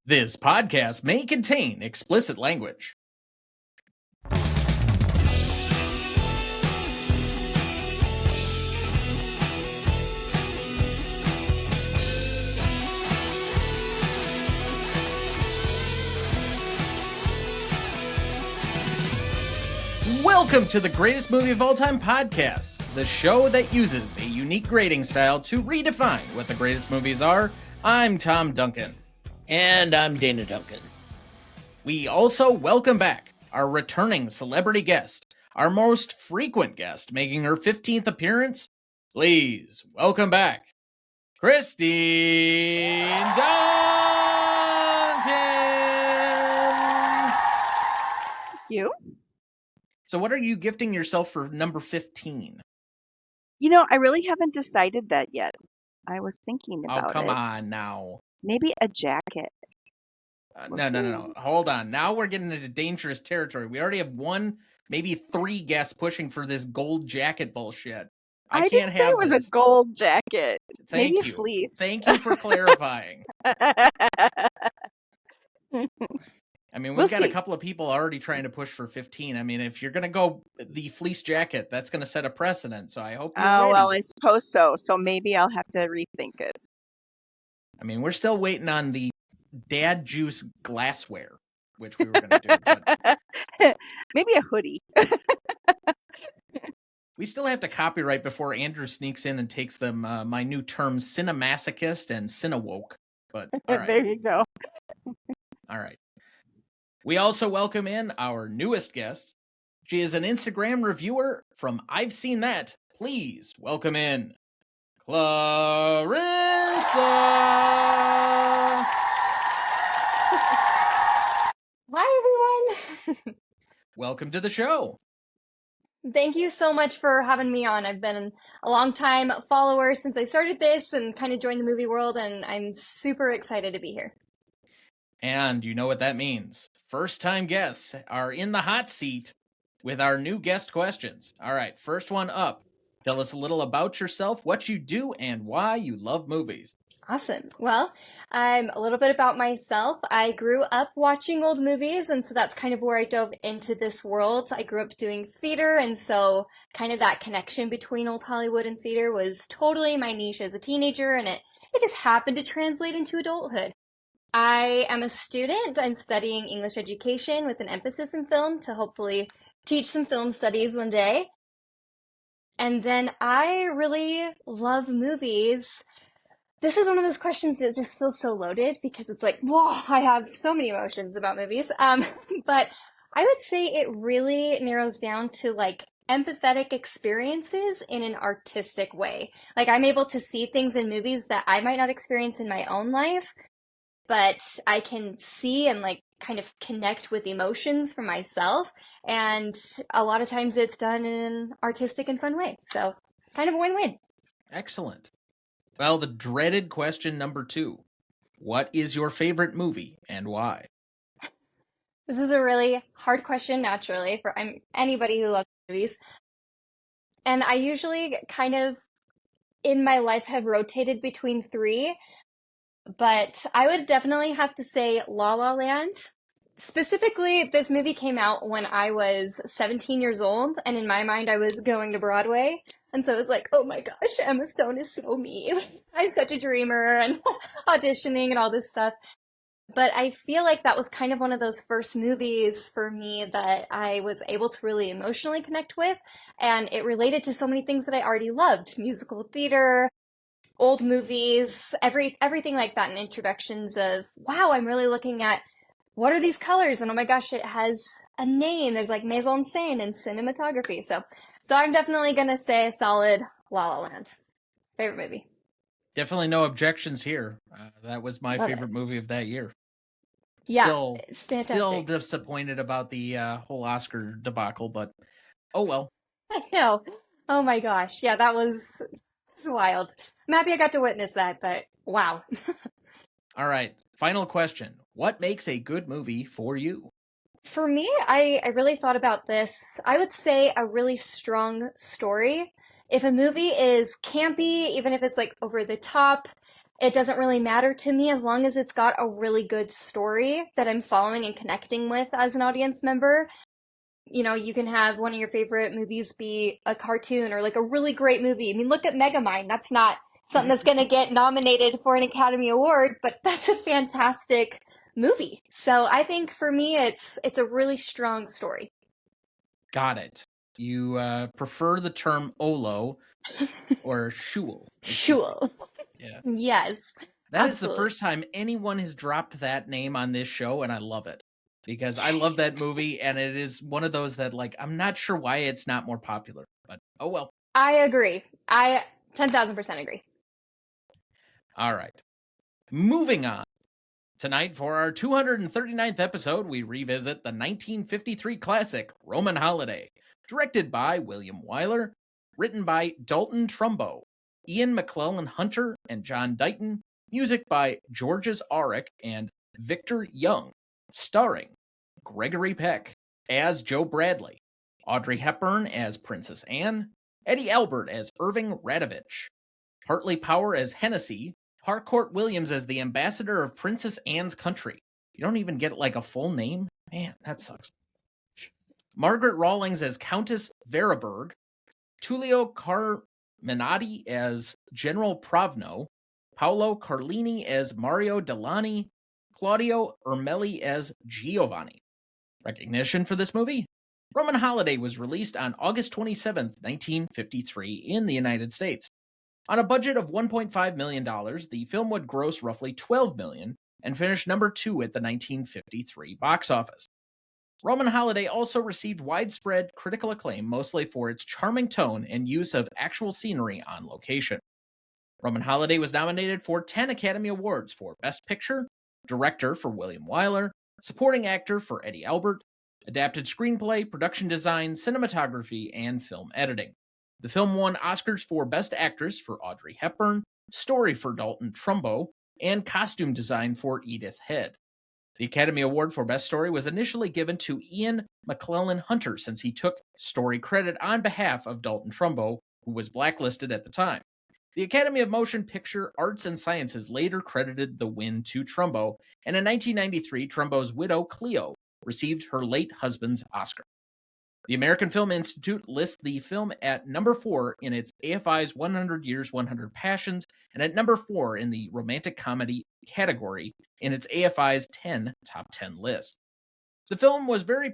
This podcast may contain explicit language. Welcome to the Greatest Movie of All Time podcast, the show that uses a unique grading style to redefine what the greatest movies are. I'm Tom Duncan. And I'm Dana Duncan. We also welcome back our returning celebrity guest, our most frequent guest, making her 15th appearance. Please welcome back, Christine Duncan. Thank you. So what are you gifting yourself for number 15? You know, I really haven't decided that yet. I was thinking about it. Oh, come on now. Maybe a jacket. No. Hold on. Now we're getting into dangerous territory. We already have one, maybe three guests pushing for this gold jacket bullshit. I can't didn't say have it was this. a gold jacket. Thank Maybe you. a fleece. Thank you for clarifying. I mean, we've got a couple of people already trying to push for 15. I mean, if you're going to go the fleece jacket, that's going to set a precedent. So I hope you're ready. Well, I suppose so. So maybe I'll have to rethink it. I mean, we're still waiting on the dad juice glassware, which we were going to do. But maybe a hoodie. we still have to copyright before Andrew sneaks in and takes them my new terms, cinemasochist and cinewoke. But all right. There you go. All right. We also welcome in our newest guest. She is an Instagram reviewer from I've Seen That. Please welcome in Klarissa. Hi, everyone. Welcome to the show. Thank you so much for having me on. I've been a long time follower since I started this and kind of joined the movie world, and I'm super excited to be here. And you know what that means. First-time guests are in the hot seat with our new guest questions. All right, first one up. Tell us a little about yourself, what you do, and why you love movies. Awesome. Well, a little bit about myself. I grew up watching old movies, and so that's kind of where I dove into this world. I grew up doing theater, and so kind of that connection between old Hollywood and theater was totally my niche as a teenager, and it just happened to translate into adulthood. I am a student. I'm studying English education with an emphasis in film to hopefully teach some film studies one day. And then I really love movies. This is one of those questions that just feels so loaded because it's like, whoa, I have so many emotions about movies. But I would say it really narrows down to like empathetic experiences in an artistic way. Like I'm able to see things in movies that I might not experience in my own life, but I can see and like kind of connect with emotions for myself. And a lot of times it's done in an artistic and fun way. So kind of a win-win. Excellent. Well, the dreaded question number 2. What is your favorite movie and why? This is a really hard question, naturally, for anybody who loves movies. And I usually kind of, in my life, have rotated between 3. But I would definitely have to say La La Land. Specifically, this movie came out when I was 17 years old, and in my mind, I was going to Broadway. And so it was like, oh my gosh, Emma Stone is so me. I'm such a dreamer, and auditioning and all this stuff. But I feel like that was kind of one of those first movies for me that I was able to really emotionally connect with. And it related to so many things that I already loved. Musical theater, old movies, everything like that, and introductions of, wow, I'm really looking at what are these colors, and oh my gosh, it has a name. There's like mise en scène and cinematography. So I'm definitely gonna say a solid La La Land. Favorite movie. Definitely no objections here. That was my favorite movie of that year. Still, it's fantastic. Still disappointed about the whole Oscar debacle, but oh well. I know. Oh my gosh. Yeah, it's wild. I'm happy I got to witness that, but wow. All right. Final question. What makes a good movie for you? For me, I really thought about this. I would say a really strong story. If a movie is campy, even if it's like over the top, it doesn't really matter to me as long as it's got a really good story that I'm following and connecting with as an audience member. You know, you can have one of your favorite movies be a cartoon or like a really great movie. I mean, look at Megamind. That's not something that's going to get nominated for an Academy Award, but that's a fantastic movie. So I think for me, it's a really strong story. Got it. You prefer the term Olo or Shul? Shul. Yeah. Yes. That is the absolutely. first time anyone has dropped that name on this show, and I love it. Because I love that movie, and it is one of those that, like, I'm not sure why it's not more popular, but oh well. I agree. I 10,000% agree. All right. Moving on. Tonight, for our 239th episode, we revisit the 1953 classic Roman Holiday, directed by William Wyler, written by Dalton Trumbo, Ian McClellan Hunter, and John Dighton, music by Georges Auric and Victor Young, starring Gregory Peck as Joe Bradley, Audrey Hepburn as Princess Anne, Eddie Albert as Irving Radovich, Hartley Power as Hennessy, Harcourt Williams as the ambassador of Princess Anne's country. You don't even get like a full name? Man, that sucks. Margaret Rawlings as Countess Veriberg, Tullio Carminati as General Pravno, Paolo Carlini as Mario Delani, Claudio Ermelli as Giovanni. Recognition for this movie? Roman Holiday was released on August 27th, 1953 in the United States. On a budget of $1.5 million, the film would gross roughly $12 million and finish number 2 at the 1953 box office. Roman Holiday also received widespread critical acclaim, mostly for its charming tone and use of actual scenery on location. Roman Holiday was nominated for 10 Academy Awards for Best Picture, Director for William Wyler, Supporting Actor for Eddie Albert, Adapted Screenplay, Production Design, Cinematography, and Film Editing. The film won Oscars for Best Actress for Audrey Hepburn, Story for Dalton Trumbo, and Costume Design for Edith Head. The Academy Award for Best Story was initially given to Ian McClellan Hunter since he took story credit on behalf of Dalton Trumbo, who was blacklisted at the time. The Academy of Motion Picture Arts and Sciences later credited the win to Trumbo, and in 1993, Trumbo's widow, Cleo, received her late husband's Oscar. The American Film Institute lists the film at number 4 in its AFI's 100 Years, 100 Passions, and at number 4 in the romantic comedy category in its AFI's 10 top 10 list. The film was very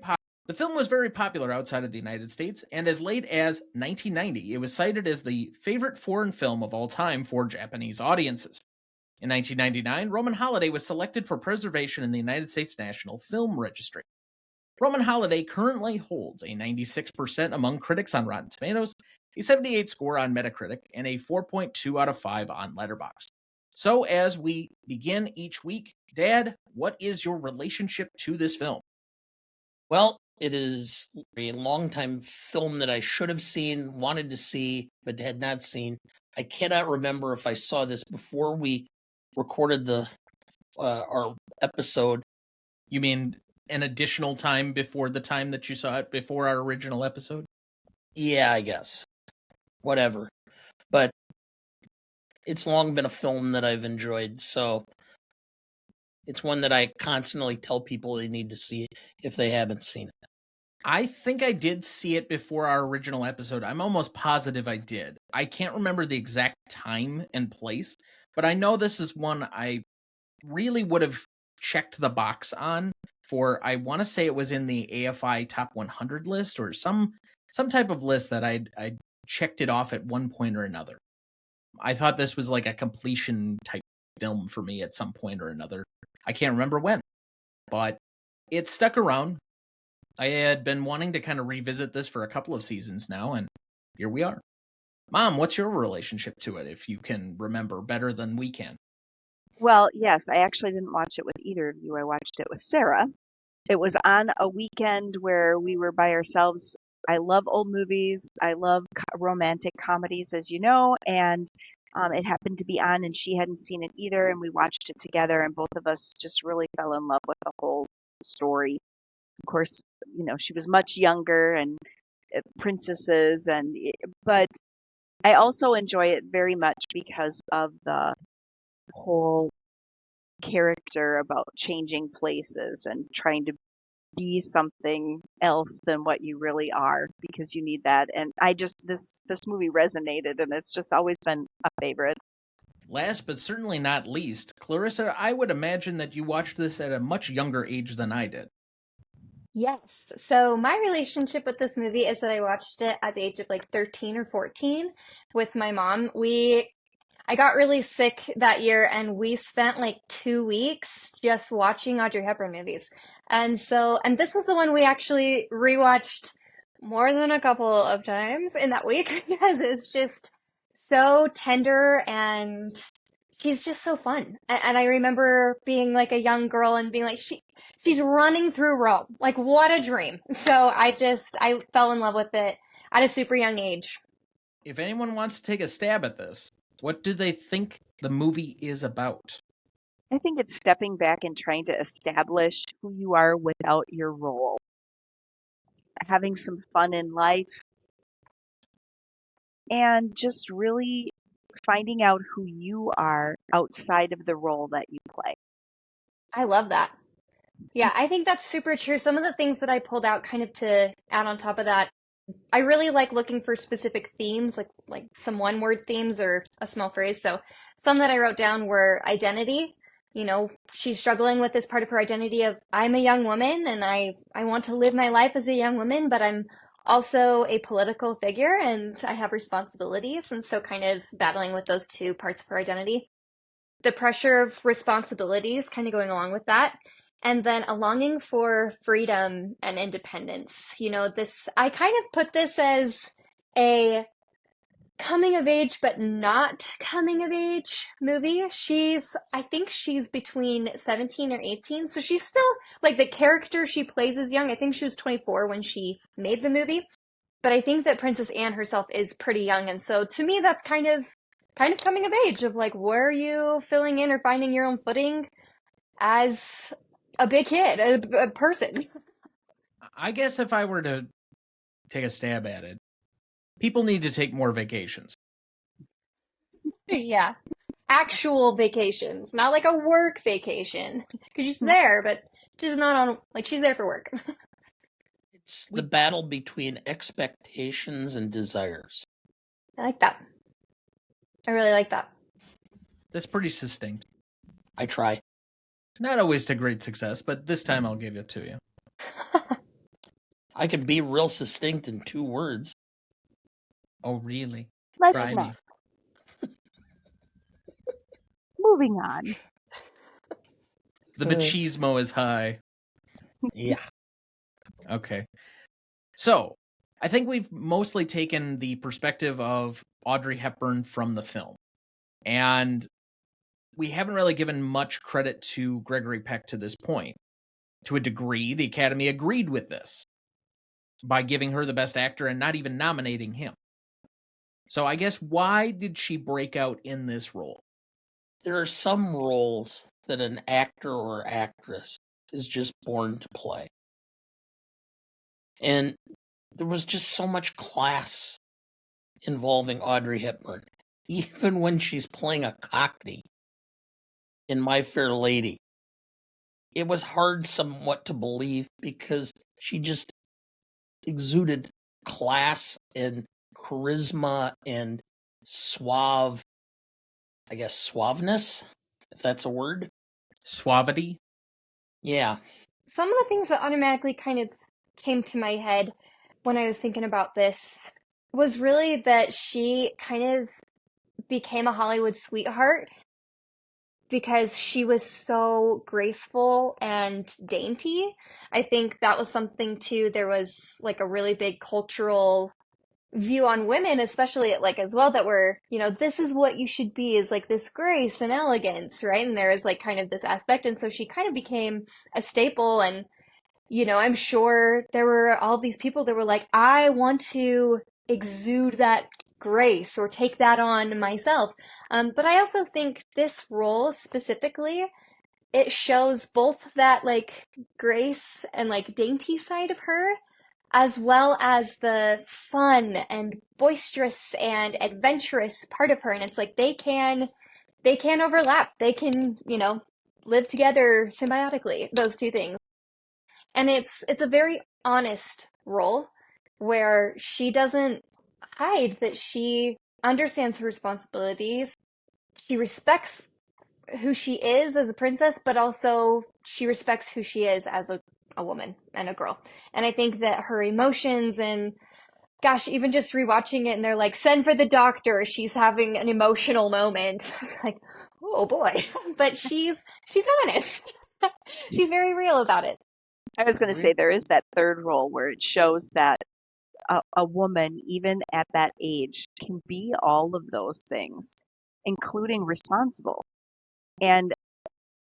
popular outside of the United States, and as late as 1990, it was cited as the favorite foreign film of all time for Japanese audiences. In 1999, Roman Holiday was selected for preservation in the United States National Film Registry. Roman Holiday currently holds a 96% among critics on Rotten Tomatoes, a 78 score on Metacritic, and a 4.2 out of 5 on Letterboxd. So as we begin each week, Dad, what is your relationship to this film? Well, it is a long-time film that I should have seen, wanted to see, but had not seen. I cannot remember if I saw this before we recorded our episode. You mean an additional time before the time that you saw it before our original episode? Yeah, I guess. Whatever. But it's long been a film that I've enjoyed, so it's one that I constantly tell people they need to see if they haven't seen it. I think I did see it before our original episode. I'm almost positive I did. I can't remember the exact time and place, but I know this is one I really would have checked the box on for. I want to say it was in the AFI Top 100 list or some type of list that I checked it off at one point or another. I thought this was like a completion type film for me at some point or another. I can't remember when, but it stuck around. I had been wanting to kind of revisit this for a couple of seasons now, and here we are. Mom, what's your relationship to it, if you can remember better than we can? Well, yes, I actually didn't watch it with either of you. I watched it with Sarah. It was on a weekend where we were by ourselves. I love old movies. I love romantic comedies, as you know, and it happened to be on, and she hadn't seen it either, and we watched it together, and both of us just really fell in love with the whole story. Of course, you know, she was much younger and princesses, but I also enjoy it very much because of the whole character about changing places and trying to be something else than what you really are because you need that. And this movie resonated, and it's just always been a favorite. Last but certainly not least, Clarissa, I would imagine that you watched this at a much younger age than I did. Yes. So my relationship with this movie is that I watched it at the age of like 13 or 14 with my mom. I got really sick that year and we spent like 2 weeks just watching Audrey Hepburn movies. And this was the one we actually rewatched more than a couple of times in that week because it's just so tender and she's just so fun. And I remember being like a young girl and being like, she's running through Rome. Like, what a dream. So I fell in love with it at a super young age. If anyone wants to take a stab at this, what do they think the movie is about? I think it's stepping back and trying to establish who you are without your role. Having some fun in life and just really finding out who you are outside of the role that you play. I love that. Yeah, I think that's super true. Some of the things that I pulled out kind of to add on top of that, I really like looking for specific themes, like some one-word themes or a small phrase. So some that I wrote down were identity. You know, she's struggling with this part of her identity of I'm a young woman and I want to live my life as a young woman, but I'm also a political figure and I have responsibilities. And so kind of battling with those two parts of her identity. The pressure of responsibilities kind of going along with that. And then a longing for freedom and independence. You know, I kind of put this as a coming of age, but not coming of age movie. I think she's between 17 or 18. So she's still, like, the character she plays is young. I think she was 24 when she made the movie. But I think that Princess Anne herself is pretty young. And so to me, that's kind of coming of age of like, where are you filling in or finding your own footing as a big kid, a person? I guess if I were to take a stab at it, people need to take more vacations. Yeah. Actual vacations, not like a work vacation. Because she's there, but she's not on, like, she's there for work. It's the battle between expectations and desires. I like that. I really like that. That's pretty succinct. I try. Not always to great success, but this time I'll give it to you. I can be real succinct in 2 words. Oh, really? Let's Try not. me. Moving on. The machismo is high. Yeah. Okay. So, I think we've mostly taken the perspective of Audrey Hepburn from the film. And we haven't really given much credit to Gregory Peck to this point. To a degree, the Academy agreed with this by giving her the Best Actor and not even nominating him. So I guess why did she break out in this role? There are some roles that an actor or actress is just born to play. And there was just so much class involving Audrey Hepburn. Even when she's playing a Cockney in My Fair Lady, it was hard somewhat to believe because she just exuded class and charisma and suaveness, if that's a word. Suavity? Yeah. Some of the things that automatically kind of came to my head when I was thinking about this was really that she kind of became a Hollywood sweetheart because she was so graceful and dainty. I think that was something too. There was like a really big cultural view on women, especially like as well, that were, you know, this is what you should be, is like this grace and elegance, right? And there is like kind of this aspect. And so she kind of became a staple. And, you know, I'm sure there were all these people that were like, I want to exude that grace or take that on myself. But I also think this role specifically, it shows both that like grace and like dainty side of her, as well as the fun and boisterous and adventurous part of her. And it's like they can they can overlap. They can, live together symbiotically, those two things. And it's a very honest role where she doesn't hide that she understands her responsibilities. She respects who she is as a princess, but also she respects who she is as a woman and a girl. And I think that her emotions and gosh, even just rewatching it and they're like, send for the doctor, she's having an emotional moment. I was like, oh boy. But she's honest. She's very real about it. I was going to say there is that third role where it shows that a woman, even at that age, can be all of those things, including responsible. And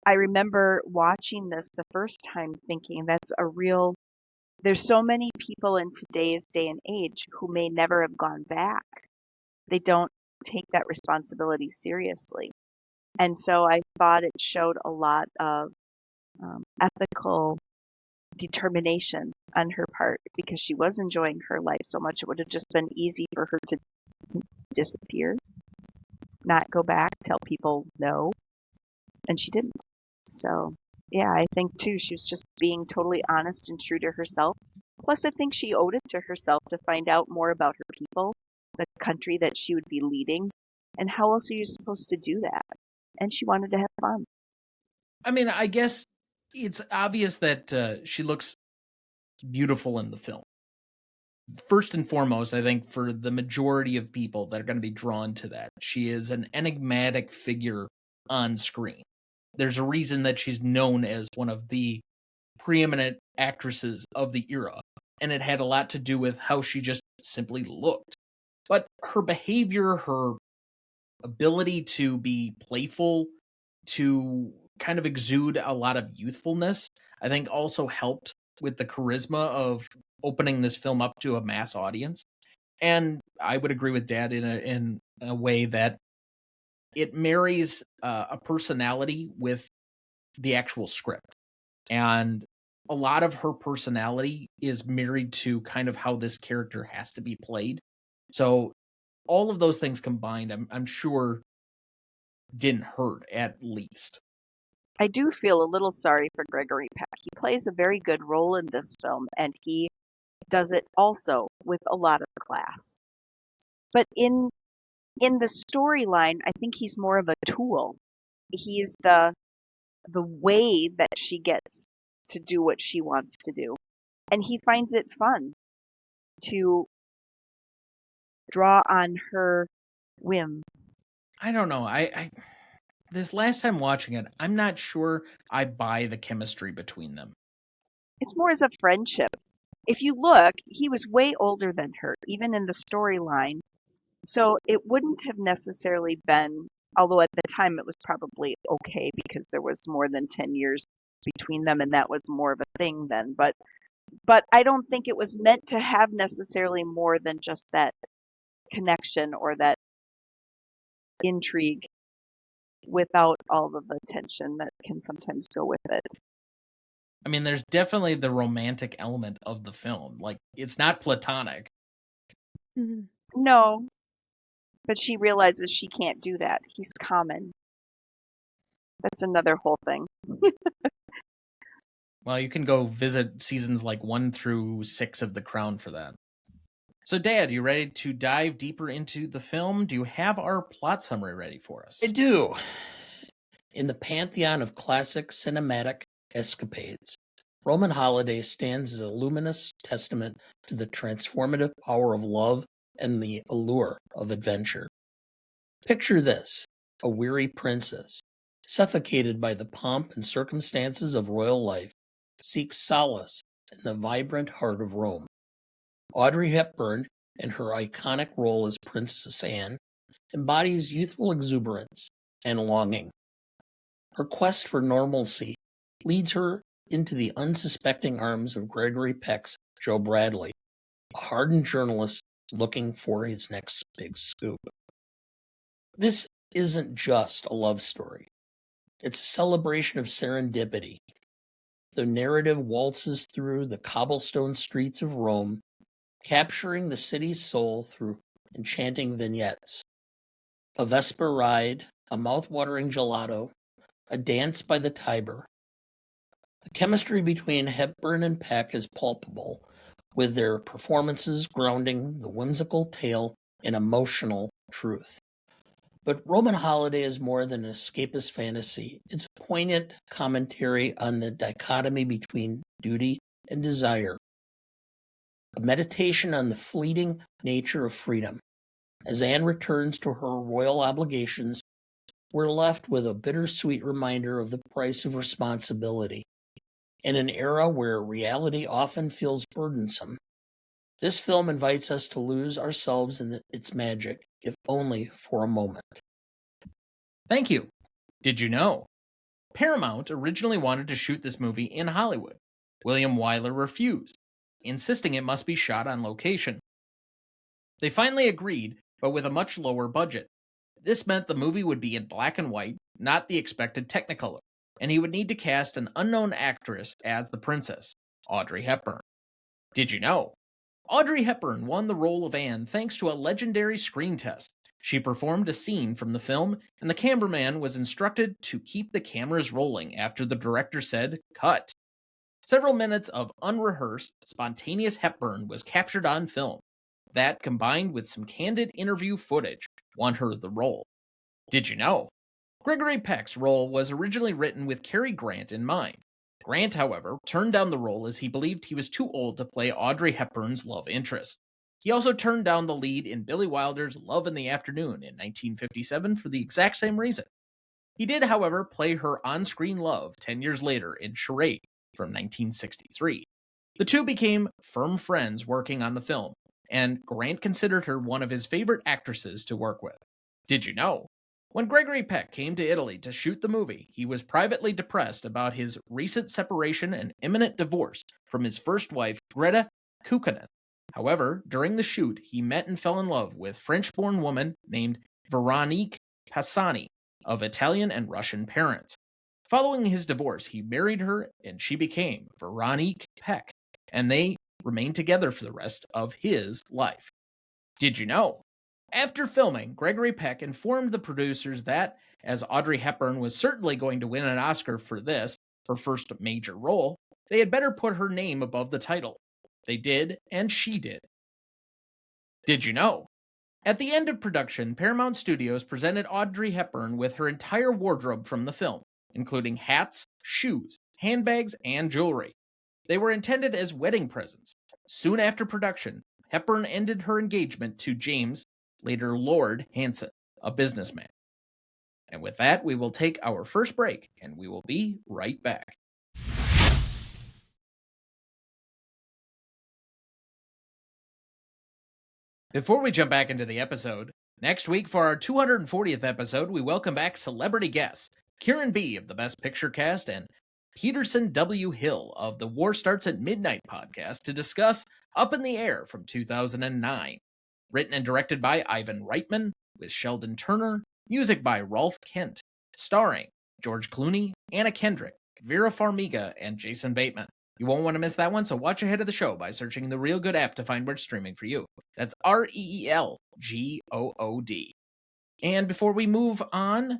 I remember watching this the first time thinking there's so many people in today's day and age who may never have gone back. They don't take that responsibility seriously. And so I thought it showed a lot of ethical determination on her part because she was enjoying her life so much. It would have just been easy for her to disappear, not go back, tell people no, and she didn't. So yeah, I think too she was just being totally honest and true to herself. Plus, I think she owed it to herself to find out more about her people, the country that she would be leading, and how else are you supposed to do that? And she wanted to have fun. I mean, I guess it's obvious that she looks beautiful in the film. First and foremost, I think for the majority of people that are going to be drawn to that, she is an enigmatic figure on screen. There's a reason that she's known as one of the preeminent actresses of the era, and it had a lot to do with how she just simply looked. But her behavior, her ability to be playful, to kind of exude a lot of youthfulness, I think also helped with the charisma of opening this film up to a mass audience. And I would agree with Dad in a way that it marries a personality with the actual script. And a lot of her personality is married to kind of how this character has to be played. So all of those things combined, I'm sure didn't hurt at least. I do feel a little sorry for Gregory Peck. He plays a very good role in this film, and he does it also with a lot of class. But in the storyline, I think he's more of a tool. He's the way that she gets to do what she wants to do. And he finds it fun to draw on her whim. I don't know. I this last time watching it, I'm not sure I buy the chemistry between them. It's more as a friendship. If you look, he was way older than her, even in the storyline. So it wouldn't have necessarily been, although at the time it was probably okay because there was more than 10 years between them and that was more of a thing then. But I don't think it was meant to have necessarily more than just that connection or that intrigue without all of the tension that can sometimes go with it. I mean, there's definitely the romantic element of the film. Like, it's not platonic. No, but she realizes she can't do that. He's common. That's another whole thing. Well, you can go visit seasons like 1 through 6 of The Crown for that. So, Dad, you ready to dive deeper into the film? Do you have our plot summary ready for us? I do. In the pantheon of classic cinematic escapades, Roman Holiday stands as a luminous testament to the transformative power of love and the allure of adventure. Picture this: a weary princess, suffocated by the pomp and circumstances of royal life, seeks solace in the vibrant heart of Rome. Audrey Hepburn, in her iconic role as Princess Anne, embodies youthful exuberance and longing. Her quest for normalcy leads her into the unsuspecting arms of Gregory Peck's Joe Bradley, a hardened journalist looking for his next big scoop. This isn't just a love story. It's a celebration of serendipity. The narrative waltzes through the cobblestone streets of Rome, capturing the city's soul through enchanting vignettes. A Vesper ride, a mouth-watering gelato, a dance by the Tiber. The chemistry between Hepburn and Peck is palpable, with their performances grounding the whimsical tale in emotional truth. But Roman Holiday is more than an escapist fantasy. It's a poignant commentary on the dichotomy between duty and desire, a meditation on the fleeting nature of freedom. As Anne returns to her royal obligations, we're left with a bittersweet reminder of the price of responsibility. In an era where reality often feels burdensome, this film invites us to lose ourselves in its magic, if only for a moment. Thank you. Did you know? Paramount originally wanted to shoot this movie in Hollywood. William Wyler refused, insisting it must be shot on location. They finally agreed, but with a much lower budget. This meant the movie would be in black and white, not the expected Technicolor, and he would need to cast an unknown actress as the princess, Audrey Hepburn. Did you know? Audrey Hepburn won the role of Anne thanks to a legendary screen test. She performed a scene from the film, and the cameraman was instructed to keep the cameras rolling after the director said, "Cut." Several minutes of unrehearsed, spontaneous Hepburn was captured on film. That, combined with some candid interview footage, won her the role. Did you know? Gregory Peck's role was originally written with Cary Grant in mind. Grant, however, turned down the role as he believed he was too old to play Audrey Hepburn's love interest. He also turned down the lead in Billy Wilder's Love in the Afternoon in 1957 for the exact same reason. He did, however, play her on-screen love 10 years later in Charade from 1963. The two became firm friends working on the film, and Grant considered her one of his favorite actresses to work with. Did you know? When Gregory Peck came to Italy to shoot the movie, he was privately depressed about his recent separation and imminent divorce from his first wife, Greta Kukkonen. However, during the shoot, he met and fell in love with a French-born woman named Veronique Passani, of Italian and Russian parents. Following his divorce, he married her, and she became Veronique Peck, and they remained together for the rest of his life. Did you know? After filming, Gregory Peck informed the producers that, as Audrey Hepburn was certainly going to win an Oscar for this, her first major role, they had better put her name above the title. They did, and she did. Did you know? At the end of production, Paramount Studios presented Audrey Hepburn with her entire wardrobe from the film, including hats, shoes, handbags, and jewelry. They were intended as wedding presents. Soon after production, Hepburn ended her engagement to James, later Lord Hanson, a businessman. And with that, we will take our first break, and we will be right back. Before we jump back into the episode, next week for our 240th episode, we welcome back celebrity guests, Kieran B. of the Best Picture Cast and Peterson W. Hill of the War Starts at Midnight podcast to discuss Up in the Air from 2009. Written and directed by Ivan Reitman, with Sheldon Turner, music by Rolf Kent, starring George Clooney, Anna Kendrick, Vera Farmiga, and Jason Bateman. You won't want to miss that one, so watch ahead of the show by searching the Real Good app to find where it's streaming for you. That's REELGOOD. And before we move on,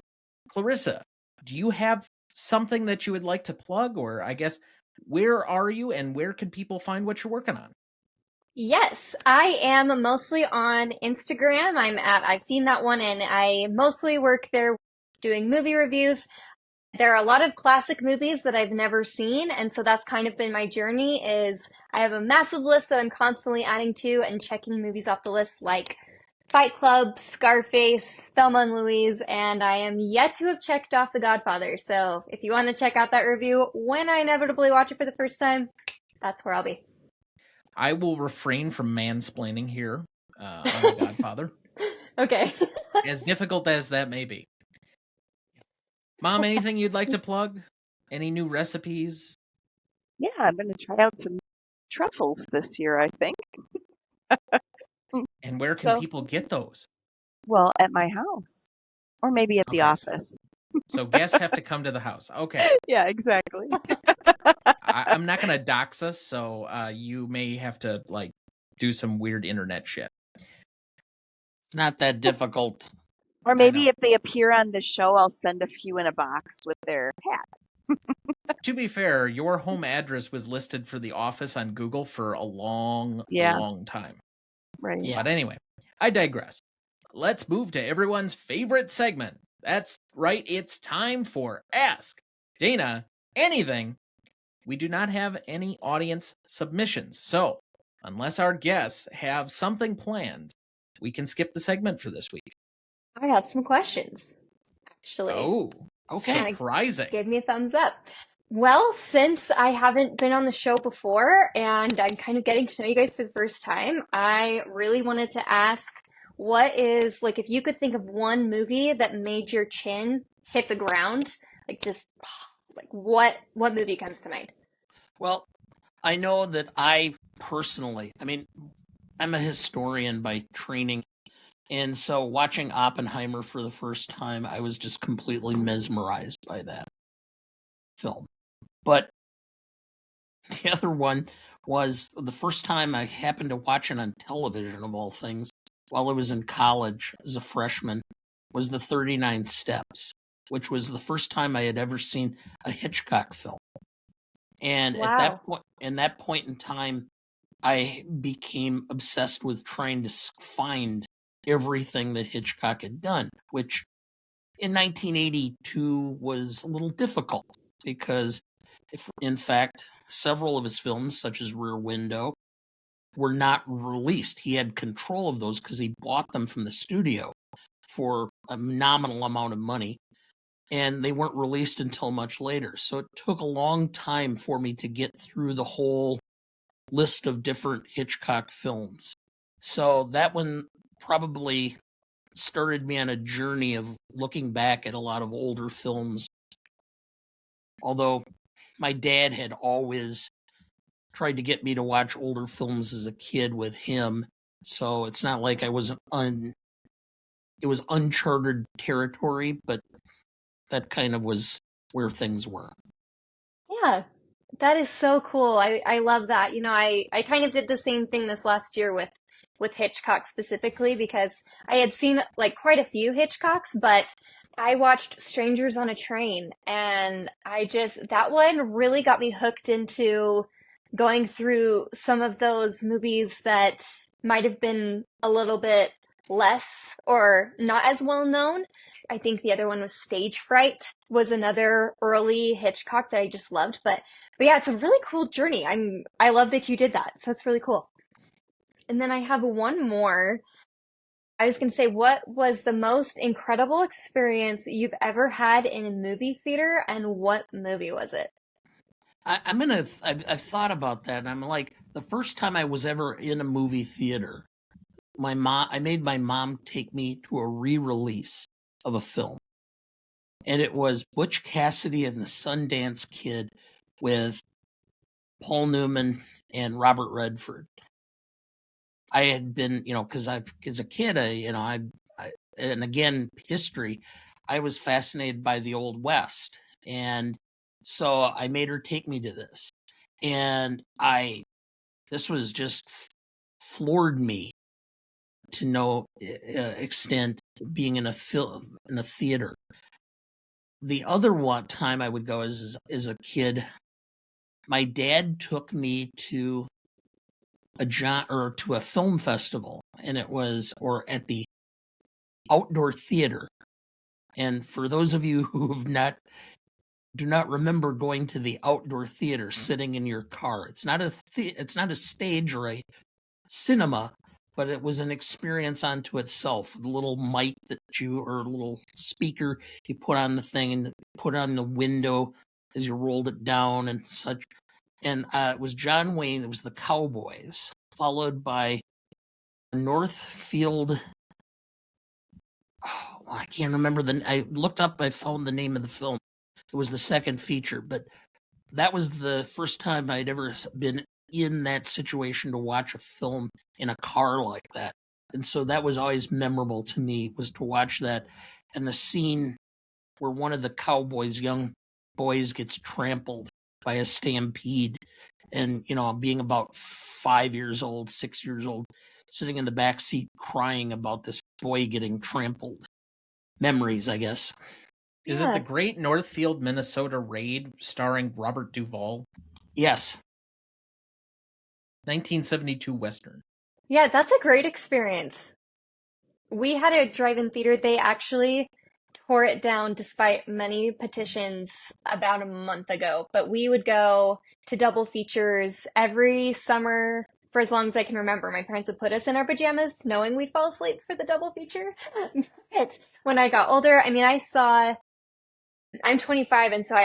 Klarissa, do you have something that you would like to plug, or I guess, where are you and where can people find what you're working on? Yes, I am mostly on Instagram. I've seen that one, and I mostly work there doing movie reviews. There are a lot of classic movies that I've never seen, and so that's kind of been my journey. Is I have a massive list that I'm constantly adding to and checking movies off the list, like Fight Club, Scarface, Thelma and Louise, and I am yet to have checked off The Godfather. So if you want to check out that review when I inevitably watch it for the first time, that's where I'll be. I will refrain from mansplaining here on The Godfather. Okay. As difficult as that may be. Mom, anything you'd like to plug? Any new recipes? Yeah, I'm going to try out some truffles this year, I think. And where can people get those? Well, at my house. Or maybe at the office. So guests have to come to the house. Okay. Yeah, exactly. I'm not going to dox us, so you may have to do some weird internet shit. It's not that difficult. Or I maybe know. if they appear on the show, I'll send a few in a box with their hat. To be fair, your home address was listed for the office on Google for a long, Yeah. long time. Right. Yeah. But anyway, I digress. Let's move to everyone's favorite segment. That's right, it's time for Ask Dana Anything. We do not have any audience submissions, so unless our guests have something planned, we can skip the segment for this week. I have some questions, actually. Oh, Okay. surprising. Give me a thumbs up. Well, since I haven't been on the show before and I'm kind of getting to know you guys for the first time, I really wanted to ask what is, like, if you could think of one movie that made your chin hit the ground, like just like what movie comes to mind? Well, I know that I personally, I'm a historian by training. And so watching Oppenheimer for the first time, I was just completely mesmerized by that film. But the other one was the first time I happened to watch it on television, of all things, while I was in college as a freshman, was The 39 Steps, which was the first time I had ever seen a Hitchcock film. And at that point in time, I became obsessed with trying to find everything that Hitchcock had done, which in 1982 was a little difficult because, in fact, several of his films, such as Rear Window, were not released. He had control of those because he bought them from the studio for a nominal amount of money, and they weren't released until much later. So it took a long time for me to get through the whole list of different Hitchcock films. So that one probably started me on a journey of looking back at a lot of older films. Although my dad had always tried to get me to watch older films as a kid with him, so it's not like I wasn't it was uncharted territory, but that kind of was where things were. Yeah, that is so cool. I love that. You know, I kind of did the same thing this last year with Hitchcock specifically because I had seen like quite a few Hitchcocks, but I watched Strangers on a Train and that one really got me hooked into going through some of those movies that might have been a little bit less or not as well known. I think the other one was Stage Fright was another early Hitchcock that I just loved. But yeah, it's a really cool journey. I love that you did that. So that's really cool. And then I have one more. I was going to say, what was the most incredible experience you've ever had in a movie theater, and what movie was it? I've thought about that, and I'm like, the first time I was ever in a movie theater, I made my mom take me to a re-release of a film, and it was Butch Cassidy and the Sundance Kid with Paul Newman and Robert Redford. I had been, because as a kid, and again, history, I was fascinated by the Old West. And so I made her take me to this. And this was just floored me to no extent being in a theater. The other one time I would go as a kid, my dad took me to to a film festival, and it was at the outdoor theater. And for those of you who do not remember going to the outdoor theater, sitting in your car, it's not a stage or a cinema, but it was an experience unto itself. The little mic or a little speaker you put on the thing and put on the window as you rolled it down and such. And it was John Wayne. It was the Cowboys, followed by Northfield. Oh, I can't remember I looked up. I found the name of the film. It was the second feature, but that was the first time I'd ever been in that situation to watch a film in a car like that. And so that was always memorable to me, was to watch that. And the scene where one of the Cowboys, young boys, gets trampled by a stampede. And, being about 5 years old, 6 years old, sitting in the back seat crying about this boy getting trampled. memories, I guess. Is it the Yeah. Great Northfield, Minnesota Raid starring Robert Duvall? Yes. 1972 Western. Yeah, that's a great experience. We had a drive-in theater. They actually tore it down despite many petitions about a month ago. But we would go to double features every summer for as long as I can remember. My parents would put us in our pajamas knowing we'd fall asleep for the double feature. But when I got older, I mean, I'm 25, and so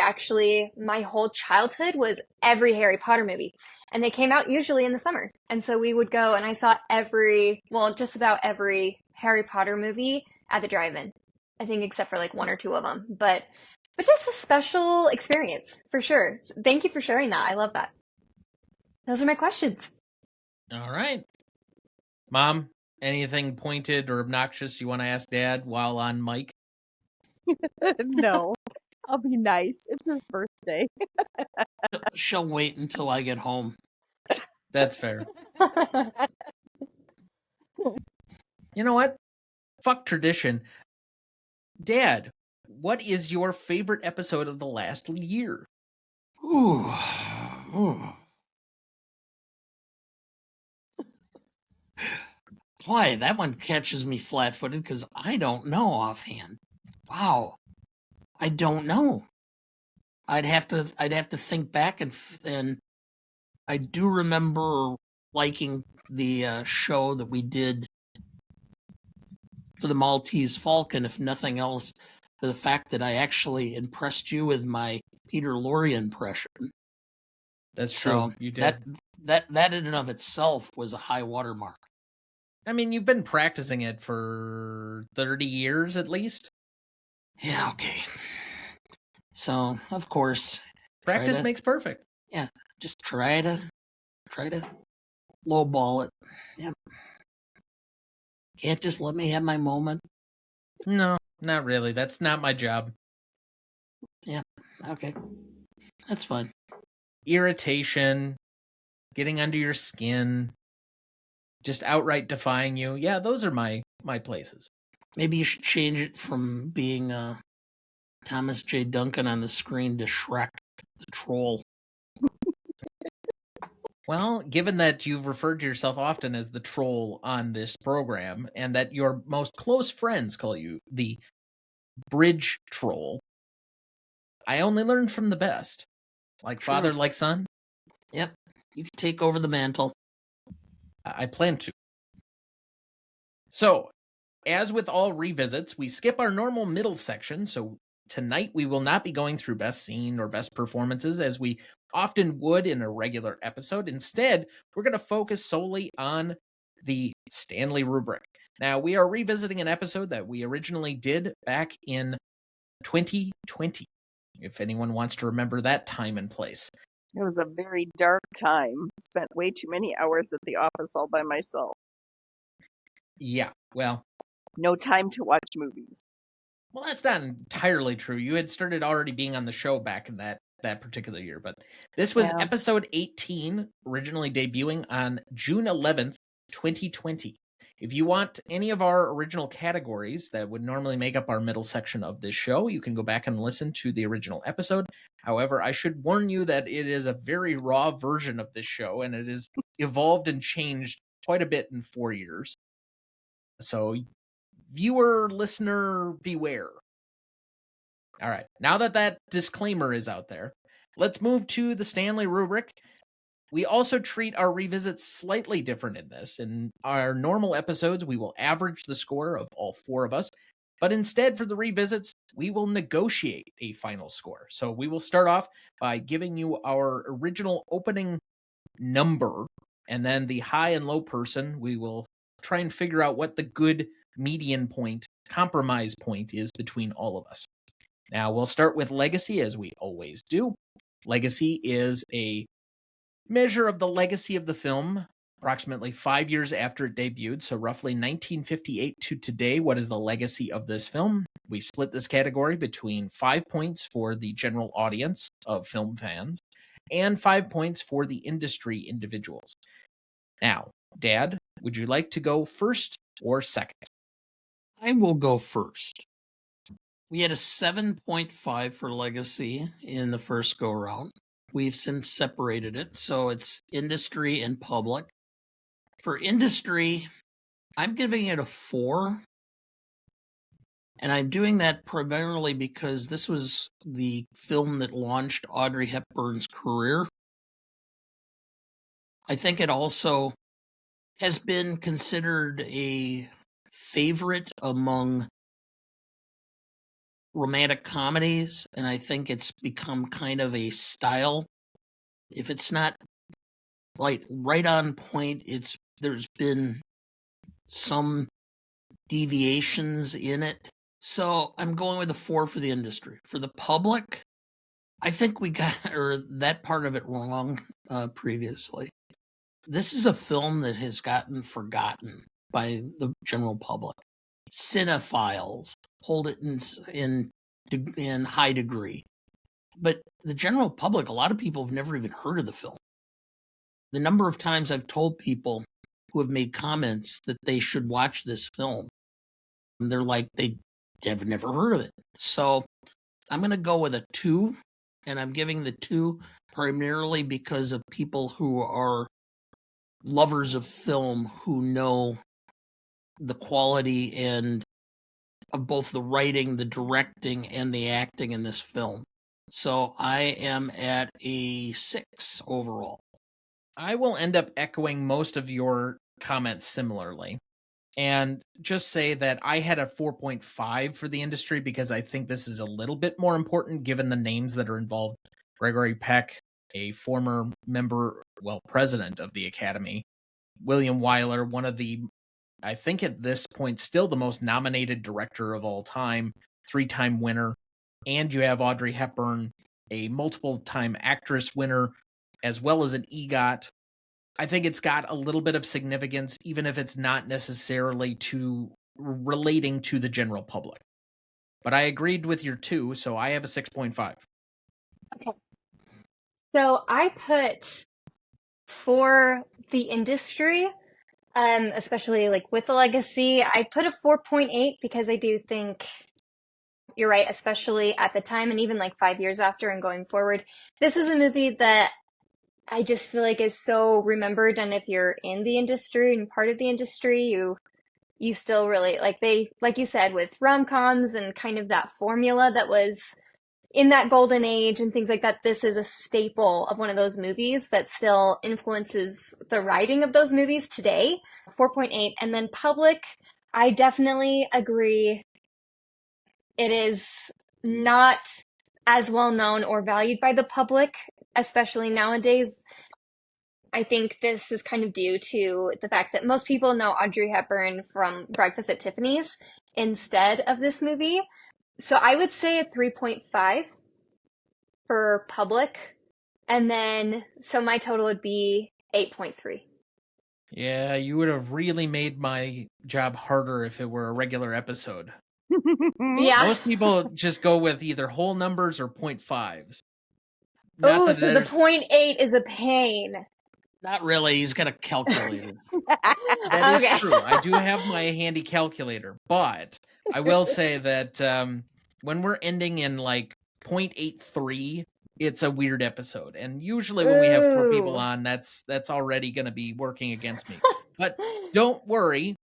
my whole childhood was every Harry Potter movie. And they came out usually in the summer. And so we would go, and I saw just about every Harry Potter movie at the drive-in. I think except for like one or two of them. But just a special experience, for sure. Thank you for sharing that. I love that. Those are my questions. All right. Mom, anything pointed or obnoxious you want to ask Dad while on mic? No, I'll be nice. It's his birthday. She'll wait until I get home. That's fair. You know what? Fuck tradition. Dad, what is your favorite episode of the last year? Ooh. Ooh. Boy, that one catches me flat-footed because I don't know offhand. Wow, I don't know. I'd have to think back, and I do remember liking the show that we did for the Maltese Falcon, if nothing else, for the fact that I actually impressed you with my Peter Lorre impression. That's So true. You did. That in and of itself was a high watermark. I mean, you've been practicing it for 30 years at least. Yeah, okay. So, of course, Practice makes perfect. Yeah, just try to lowball it. Yep. Can't just let me have my moment. No, not really. That's not my job. Yeah, okay. That's fine. Irritation, getting under your skin, just outright defying you. Yeah, those are my places. Maybe you should change it from being Thomas J. Duncan on the screen to Shrek the Troll. Well, given that you've referred to yourself often as the troll on this program, and that your most close friends call you the bridge troll, I only learned from the best. Like Sure. father, like son. Yep, you can take over the mantle. I plan to. So, as with all revisits, we skip our normal middle section, so tonight we will not be going through best scene or best performances as we often would in a regular episode. Instead, we're going to focus solely on the Stanley Rubric. Now, we are revisiting an episode that we originally did back in 2020, if anyone wants to remember that time and place. It was a very dark time. Spent way too many hours at the office all by myself. Yeah, well, No time to watch movies. well, that's not entirely true. You had started already being on the show back in that particular year, but this was Yeah. episode 18, originally debuting on June 11th, 2020. If you want any of our original categories that would normally make up our middle section of this show, you can go back and listen to the original episode. However, I should warn you that it is a very raw version of this show, and it has evolved and changed quite a bit in 4 years. So, viewer, listener, beware. All right, now that disclaimer is out there, let's move to the Stanley Rubric. We also treat our revisits slightly different in this. In our normal episodes, we will average the score of all 4 of us, but instead for the revisits, we will negotiate a final score. So we will start off by giving you our original opening number, and then the high and low person, we will try and figure out what the good median point, compromise point is between all of us. Now, we'll start with legacy, as we always do. Legacy is a measure of the legacy of the film, approximately 5 years after it debuted, so roughly 1958 to today. What is the legacy of this film? We split this category between 5 points for the general audience of film fans and 5 points for the industry individuals. Now, Dad, would you like to go first or second? I will go first. We had a 7.5 for Legacy in the first go round. We've since separated it, so it's industry and public. For industry, I'm giving it a 4. And I'm doing that primarily because this was the film that launched Audrey Hepburn's career. I think it also has been considered a favorite among romantic comedies, and I think it's become kind of a style. If it's not like right on point, there's been some deviations in it. So I'm going with a 4 for the industry. For the public, I think we got that part of it wrong previously. This is a film that has gotten forgotten by the general public. Cinephiles hold it in high degree. But the general public, a lot of people have never even heard of the film. The number of times I've told people who have made comments that they should watch this film, they're like, they have never heard of it. So I'm going to go with a 2, and I'm giving the 2 primarily because of people who are lovers of film who know the quality and of both the writing, the directing, and the acting in this film. So I am at a 6 overall. I will end up echoing most of your comments similarly. And just say that I had a 4.5 for the industry because I think this is a little bit more important given the names that are involved. Gregory Peck, a former president of the Academy. William Wyler, one of the, I think at this point, still the most nominated director of all time, 3-time winner. And you have Audrey Hepburn, a multiple-time actress winner, as well as an EGOT. I think it's got a little bit of significance, even if it's not necessarily relating to the general public. But I agreed with your 2, so I have a 6.5. Okay. So I put for the industry, especially like with the legacy, I put a 4.8 because I do think you're right, especially at the time and even like 5 years after and going forward. This is a movie that I just feel like is so remembered, and if you're in the industry and part of the industry, you still really like you said, with rom-coms and kind of that formula that was in that golden age and things like that. This is a staple of one of those movies that still influences the writing of those movies today. 4.8. And then public, I definitely agree. It is not as well known or valued by the public, especially nowadays. I think this is kind of due to the fact that most people know Audrey Hepburn from Breakfast at Tiffany's instead of this movie. So I would say a 3.5 for public. And then, so my total would be 8.3. Yeah, you would have really made my job harder if it were a regular episode. Yeah. Most people just go with either whole numbers or 0.5s. Oh, so the 0.8 is a pain. Not really. He's got a calculator. That is true. I do have my handy calculator, but I will say that when we're ending in like 0.83, it's a weird episode. And usually when we have 4 people on, that's already going to be working against me. But don't worry.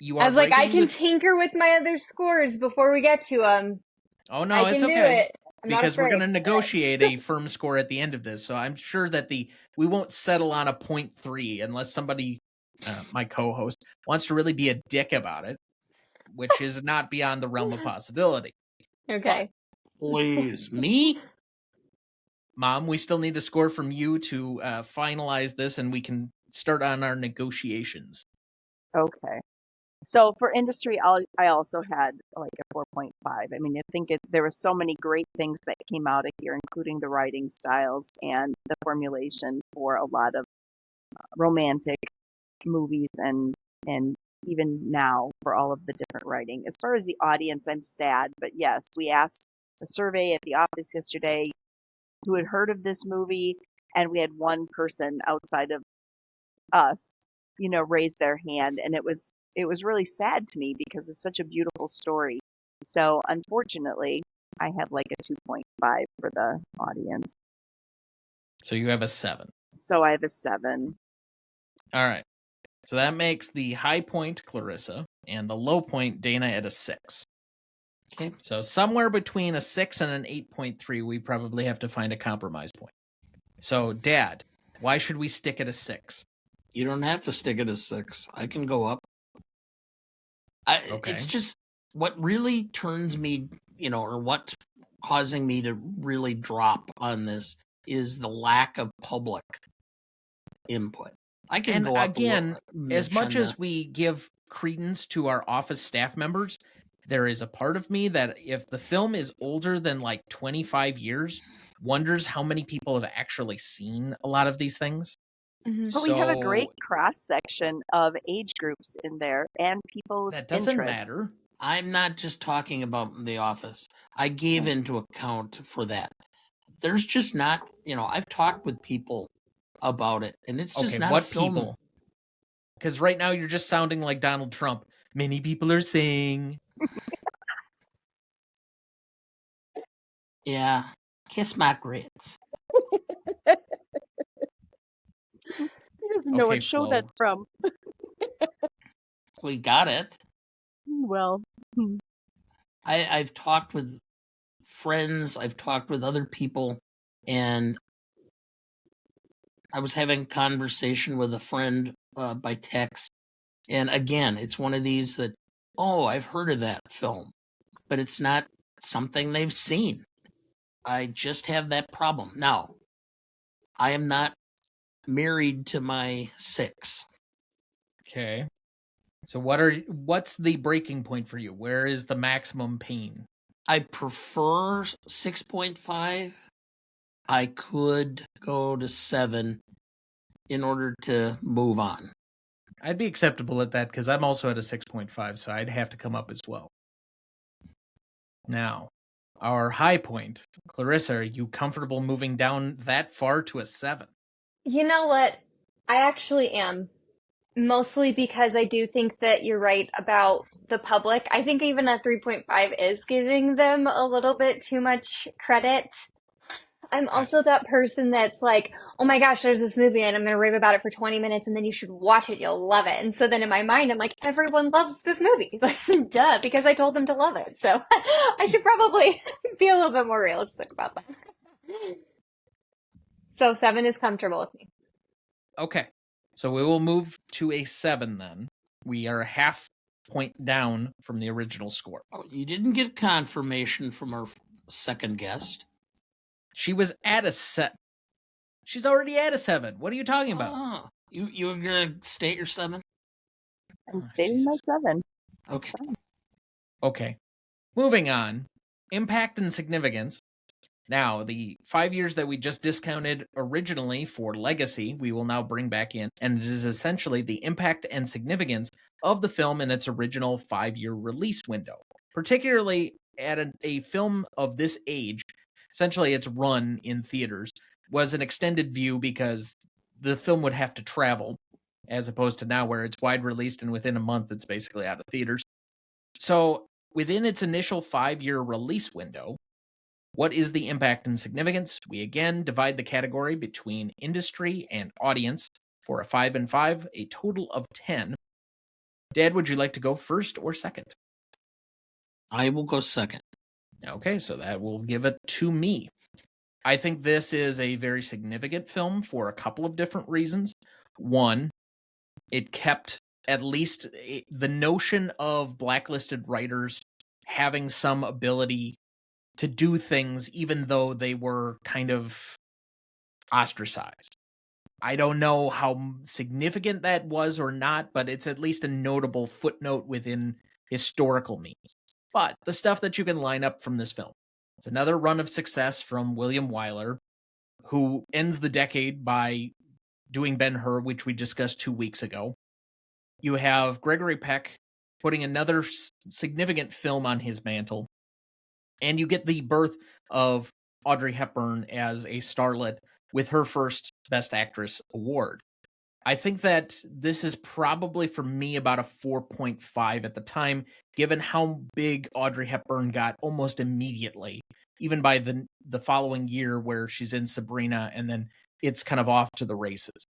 I was like, I can tinker with my other scores before we get to them. Oh, no, it's okay. I can do it. Because we're going to negotiate a firm score at the end of this. So I'm sure that we won't settle on a 0.3 unless somebody, my co-host, wants to really be a dick about it, which is not beyond the realm of possibility. Okay. Please, me? Mom, we still need a score from you to finalize this, and we can start on our negotiations. Okay. So for industry, I also had like a 4.5. I mean, I think there were so many great things that came out of here, including the writing styles and the formulation for a lot of romantic movies and even now for all of the different writing. As far as the audience, I'm sad, but yes, we asked a survey at the office yesterday who had heard of this movie, and we had one person outside of us, raise their hand, and it was really sad to me because it's such a beautiful story. So unfortunately, I have like a 2.5 for the audience. So you have a 7. So I have a 7. All right. So that makes the high point Klarissa and the low point Dana at a 6. Okay. So somewhere between a 6 and an 8.3, we probably have to find a compromise point. So, Dad, why should we stick at a 6? You don't have to stick at a 6. I can go up. Okay. It's just what really turns me, or what causing me to really drop on this is the lack of public input. I can And go up again, as much on as we give credence to our office staff members, there is a part of me that if the film is older than like 25 years, wonders how many people have actually seen a lot of these things. Mhm. But we have a great So cross section of age groups in there and people's that doesn't interests. matter. I'm not just talking about The Office. I gave into account for that. There's just not, I've talked with people about it, and it's just Okay, not what a film. people? Because right now you're just sounding like Donald Trump. Many people are saying. Yeah, kiss my grits. He doesn't know Okay, what show Flo. that's from. We got it. Well, I've talked with friends, I've talked with other people, and I was having a conversation with a friend by text. And again, it's one of these that, I've heard of that film, but it's not something they've seen. I just have that problem. Now, I am not married to my 6. Okay. So what's the breaking point for you? Where is the maximum pain? I prefer 6.5. I could go to 7 in order to move on. I'd be acceptable at that because I'm also at a 6.5, so I'd have to come up as well. Now, our high point, Klarissa, are you comfortable moving down that far to a 7? You know what? I actually am. Mostly because I do think that you're right about the public. I think even a 3.5 is giving them a little bit too much credit. I'm also that person that's like, oh my gosh, there's this movie and I'm going to rave about it for 20 minutes and then you should watch it. You'll love it. And so then in my mind, I'm like, everyone loves this movie. It's like, duh, because I told them to love it. So I should probably be a little bit more realistic about that. So 7 is comfortable with me. Okay. So we will move to a 7 then. We are a half point down from the original score. Oh, you didn't get confirmation from our second guest. She was at a set. She's already at a 7. What are you talking about? Oh, you were gonna state your 7? I'm stating my 7. Okay. Okay. Moving on. Impact and significance. Now, the 5 years that we just discounted originally for legacy, we will now bring back in, and it is essentially the impact and significance of the film in its original 5-year release window. Particularly at a film of this age, essentially its run in theaters was an extended view because the film would have to travel, as opposed to now where it's wide released and within a month it's basically out of theaters. So, within its initial 5-year release window, what is the impact and significance? We again divide the category between industry and audience for a 5 and 5, a total of 10. Dad, would you like to go first or second? I will go second. Okay, so that will give it to me. I think this is a very significant film for a couple of different reasons. One, it kept at least the notion of blacklisted writers having some ability to do things even though they were kind of ostracized. I don't know how significant that was or not, but it's at least a notable footnote within historical means. But the stuff that you can line up from this film. It's another run of success from William Wyler, who ends the decade by doing Ben-Hur, which we discussed 2 weeks ago. You have Gregory Peck putting another significant film on his mantle. And you get the birth of Audrey Hepburn as a starlet with her first Best Actress award. I think that this is probably for me about a 4.5 at the time, given how big Audrey Hepburn got almost immediately, even by the following year where she's in Sabrina, and then it's kind of off to the races.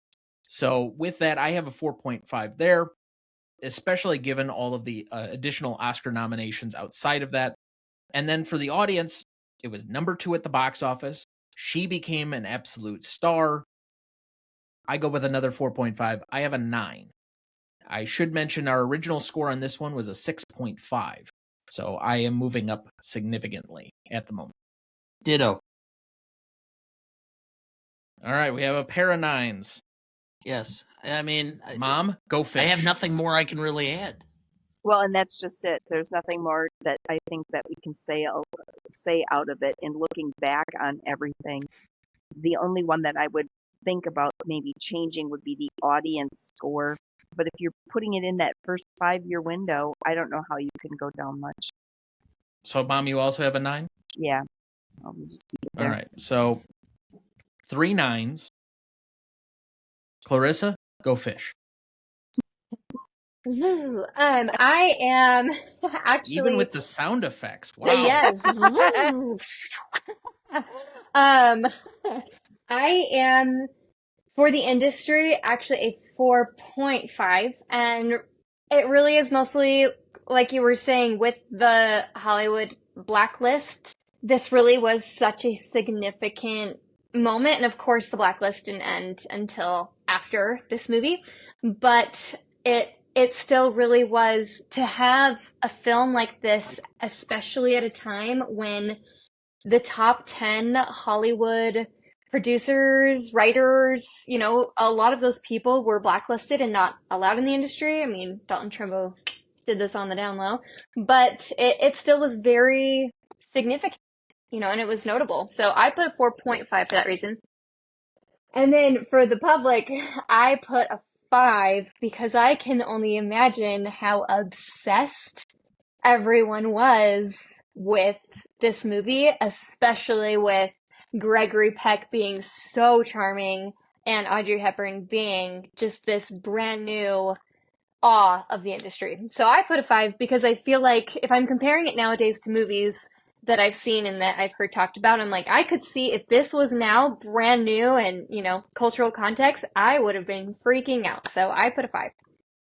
So with that, I have a 4.5 there, especially given all of the additional Oscar nominations outside of that. And then for the audience, it was number 2 at the box office. She became an absolute star. I go with another 4.5. I have a 9. I should mention our original score on this one was a 6.5. So I am moving up significantly at the moment. Ditto. All right, we have a pair of 9s. Yes. I mean, Mom, go fish. I have nothing more I can really add. Well, and that's just it. There's nothing more that I think that we can say out of it. And looking back on everything, the only one that I would think about maybe changing would be the audience score. But if you're putting it in that first 5-year window, I don't know how you can go down much. So, Mom, you also have a 9? Yeah. I'll just keep it there. All right, so 3 9s. Klarissa, go fish. I am actually Even with the sound effects. Wow. yes. I am for the industry actually a 4.5, and it really is mostly like you were saying with the Hollywood blacklist. This really was such a significant moment, and of course the blacklist didn't end until after this movie, but it still really was to have a film like this, especially at a time when the top 10 Hollywood producers, writers, you know, a lot of those people were blacklisted and not allowed in the industry. I mean, Dalton Trumbo did this on the down low, but it still was very significant, you know, and it was notable. So I put 4.5 for that reason. And then for the public, I put a 5 because I can only imagine how obsessed everyone was with this movie, especially with Gregory Peck being so charming and Audrey Hepburn being just this brand new awe of the industry. So I put a 5 because I feel like if I'm comparing it nowadays to movies that I've seen and that I've heard talked about, I'm like, I could see if this was now brand new and, you know, cultural context, I would have been freaking out. So I put a 5.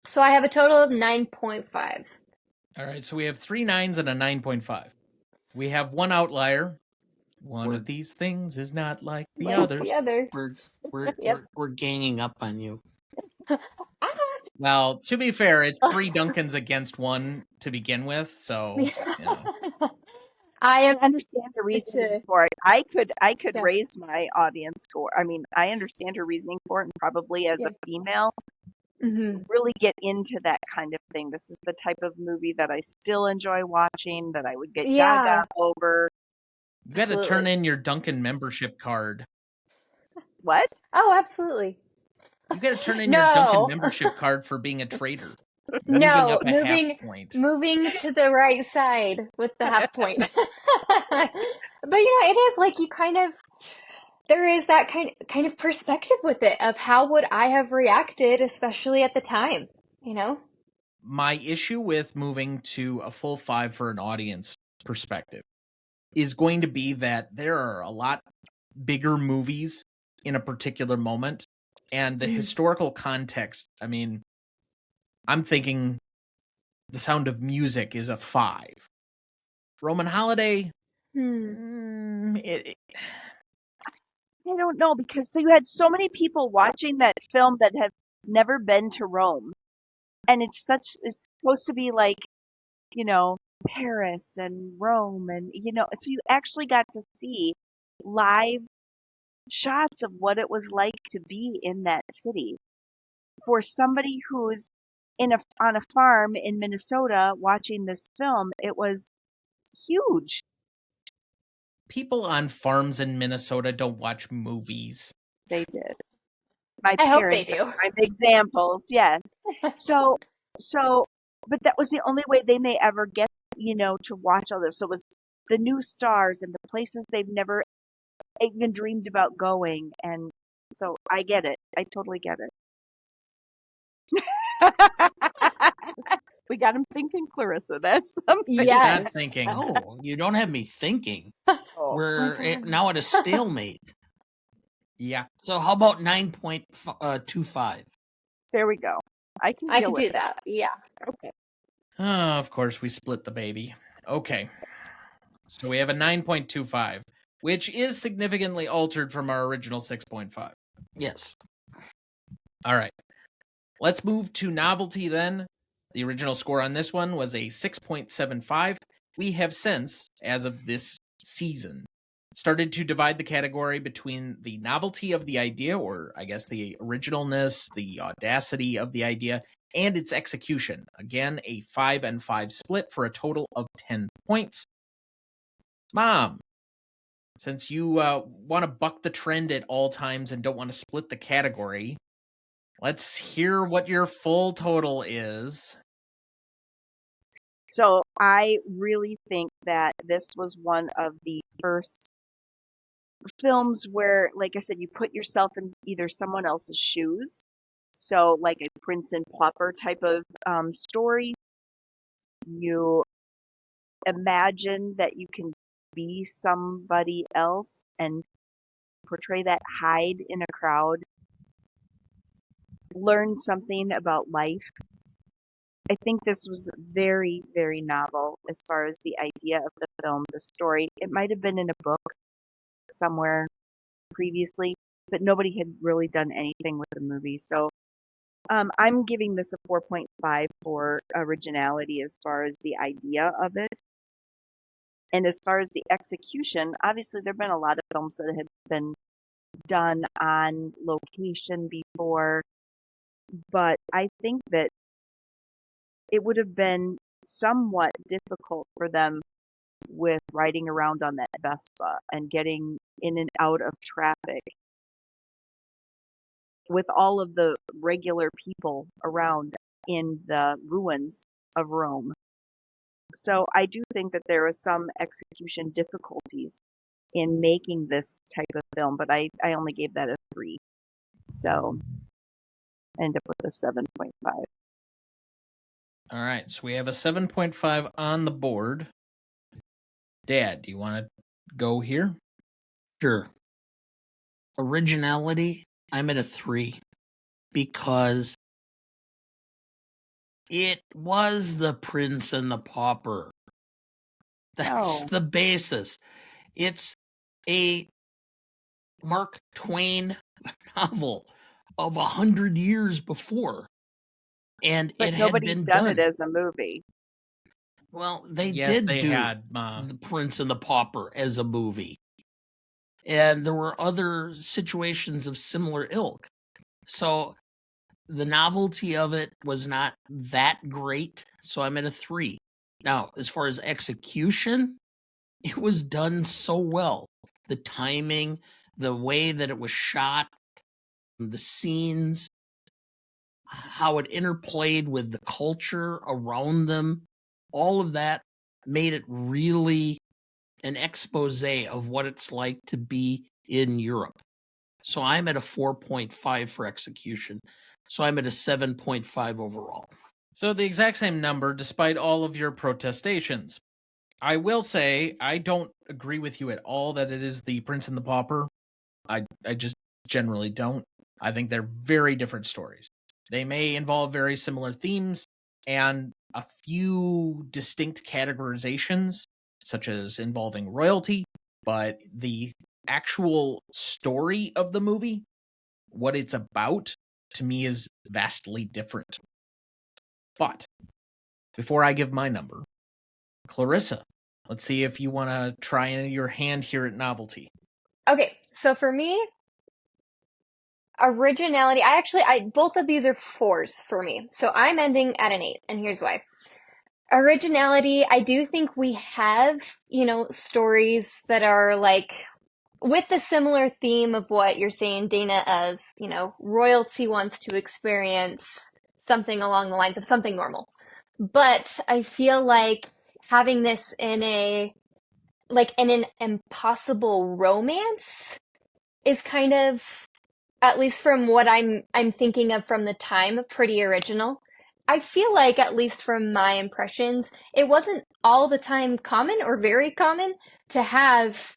So I have a total of 9.5. All right, so we have 3 9s and a 9.5. We have one outlier. One of these things is not like the others. The other. We're ganging up on you. Well, to be fair, it's 3 Duncans against 1 to begin with, so you know. I understand her reasoning for it. I could Yeah. raise my audience score. I mean, I understand her reasoning for it, and probably as a female, really get into that kind of thing. This is the type of movie that I still enjoy watching, that I would get gaga over. You got to turn Absolutely. in your Duncan membership card. What? Oh, absolutely. You got to turn in No. your Duncan membership card for being a traitor. No, moving up a half point. moving to the right side with the half point. But you know, it is like you kind of, there is that kind of perspective with it of how would I have reacted, especially at the time, you know? My issue with moving to a full 5 for an audience perspective is going to be that there are a lot bigger movies in a particular moment, and the historical context, I mean, I'm thinking The Sound of Music is a 5. Roman Holiday, I don't know, because so you had so many people watching that film that have never been to Rome, and it's supposed to be like, you know, Paris and Rome, and you know, so you actually got to see live shots of what it was like to be in that city. For somebody who's on a farm in Minnesota watching this film, it was huge. People on farms in Minnesota don't watch movies. They did. My I hope they parents do. are prime examples, yes. So, but that was the only way they may ever get, you know, to watch all this. So it was the new stars and the places they've never even dreamed about going. And so I get it. I totally get it. We got him thinking, Clarissa. That's something. He's not Yes. thinking. No, you don't have me thinking. Oh, We're now at a stalemate. Yeah. So how about 9.25? there we go. I can I deal could with do that. Yeah. Okay. Of course, we split the baby. Okay. So we have a 9.25, which is significantly altered from our original 6.5. Yes. All right. Let's move to novelty then. The original score on this one was a 6.75. We have since, as of this season, started to divide the category between the novelty of the idea, or I guess the originalness, the audacity of the idea, and its execution. Again, a 5 and 5 split for a total of 10 points. Mom, since you want to buck the trend at all times and don't want to split the category, let's hear what your full total is. So I really think that this was one of the first films where, like I said, you put yourself in either someone else's shoes. So like a Prince and Pauper type of story. You imagine that you can be somebody else and portray that, hide in a crowd, learn something about life. I think this was very, very novel as far as the idea of the film, the story. It might have been in a book somewhere previously, but nobody had really done anything with the movie. So I'm giving this a 4.5 for originality as far as the idea of it. And as far as the execution, obviously there have been a lot of films that have been done on location before, but I think that it would have been somewhat difficult for them with riding around on that Vespa and getting in and out of traffic with all of the regular people around in the ruins of Rome. So I do think that there are some execution difficulties in making this type of film, but I only gave that a 3. So I end up with a 7.5. All right, so we have a 7.5 on the board. Dad, do you want to go here? Sure. Originality, I'm at a 3 because it was the Prince and the Pauper. That's Oh. the basis. It's a Mark Twain novel of 100 years before. And But it had nobody's been done done. it as a movie. Well, they Yes, did they do had, Mom. The Prince and the Pauper as a movie. And there were other situations of similar ilk. So the novelty of it was not that great. So I'm at a 3. Now, as far as execution, it was done so well. The timing, the way that it was shot, the scenes, how it interplayed with the culture around them, all of that made it really an expose of what it's like to be in Europe. So I'm at a 4.5 for execution. So I'm at a 7.5 overall. So the exact same number, despite all of your protestations. I will say, I don't agree with you at all that it is the Prince and the Pauper. I just generally don't. I think they're very different stories. They may involve very similar themes and a few distinct categorizations, such as involving royalty, but the actual story of the movie, what it's about, to me is vastly different. But before I give my number, Klarissa, let's see if you want to try your hand here at novelty. Okay, so for me, originality, both of these are 4s for me. So I'm ending at an 8, and here's why. Originality, I do think we have, stories that are like with the similar theme of what you're saying, Dana, of, royalty wants to experience something along the lines of something normal. But I feel like having this in an impossible romance is kind of, at least from what I'm thinking of from the time, pretty original. I feel like, at least from my impressions, it wasn't all the time common or very common to have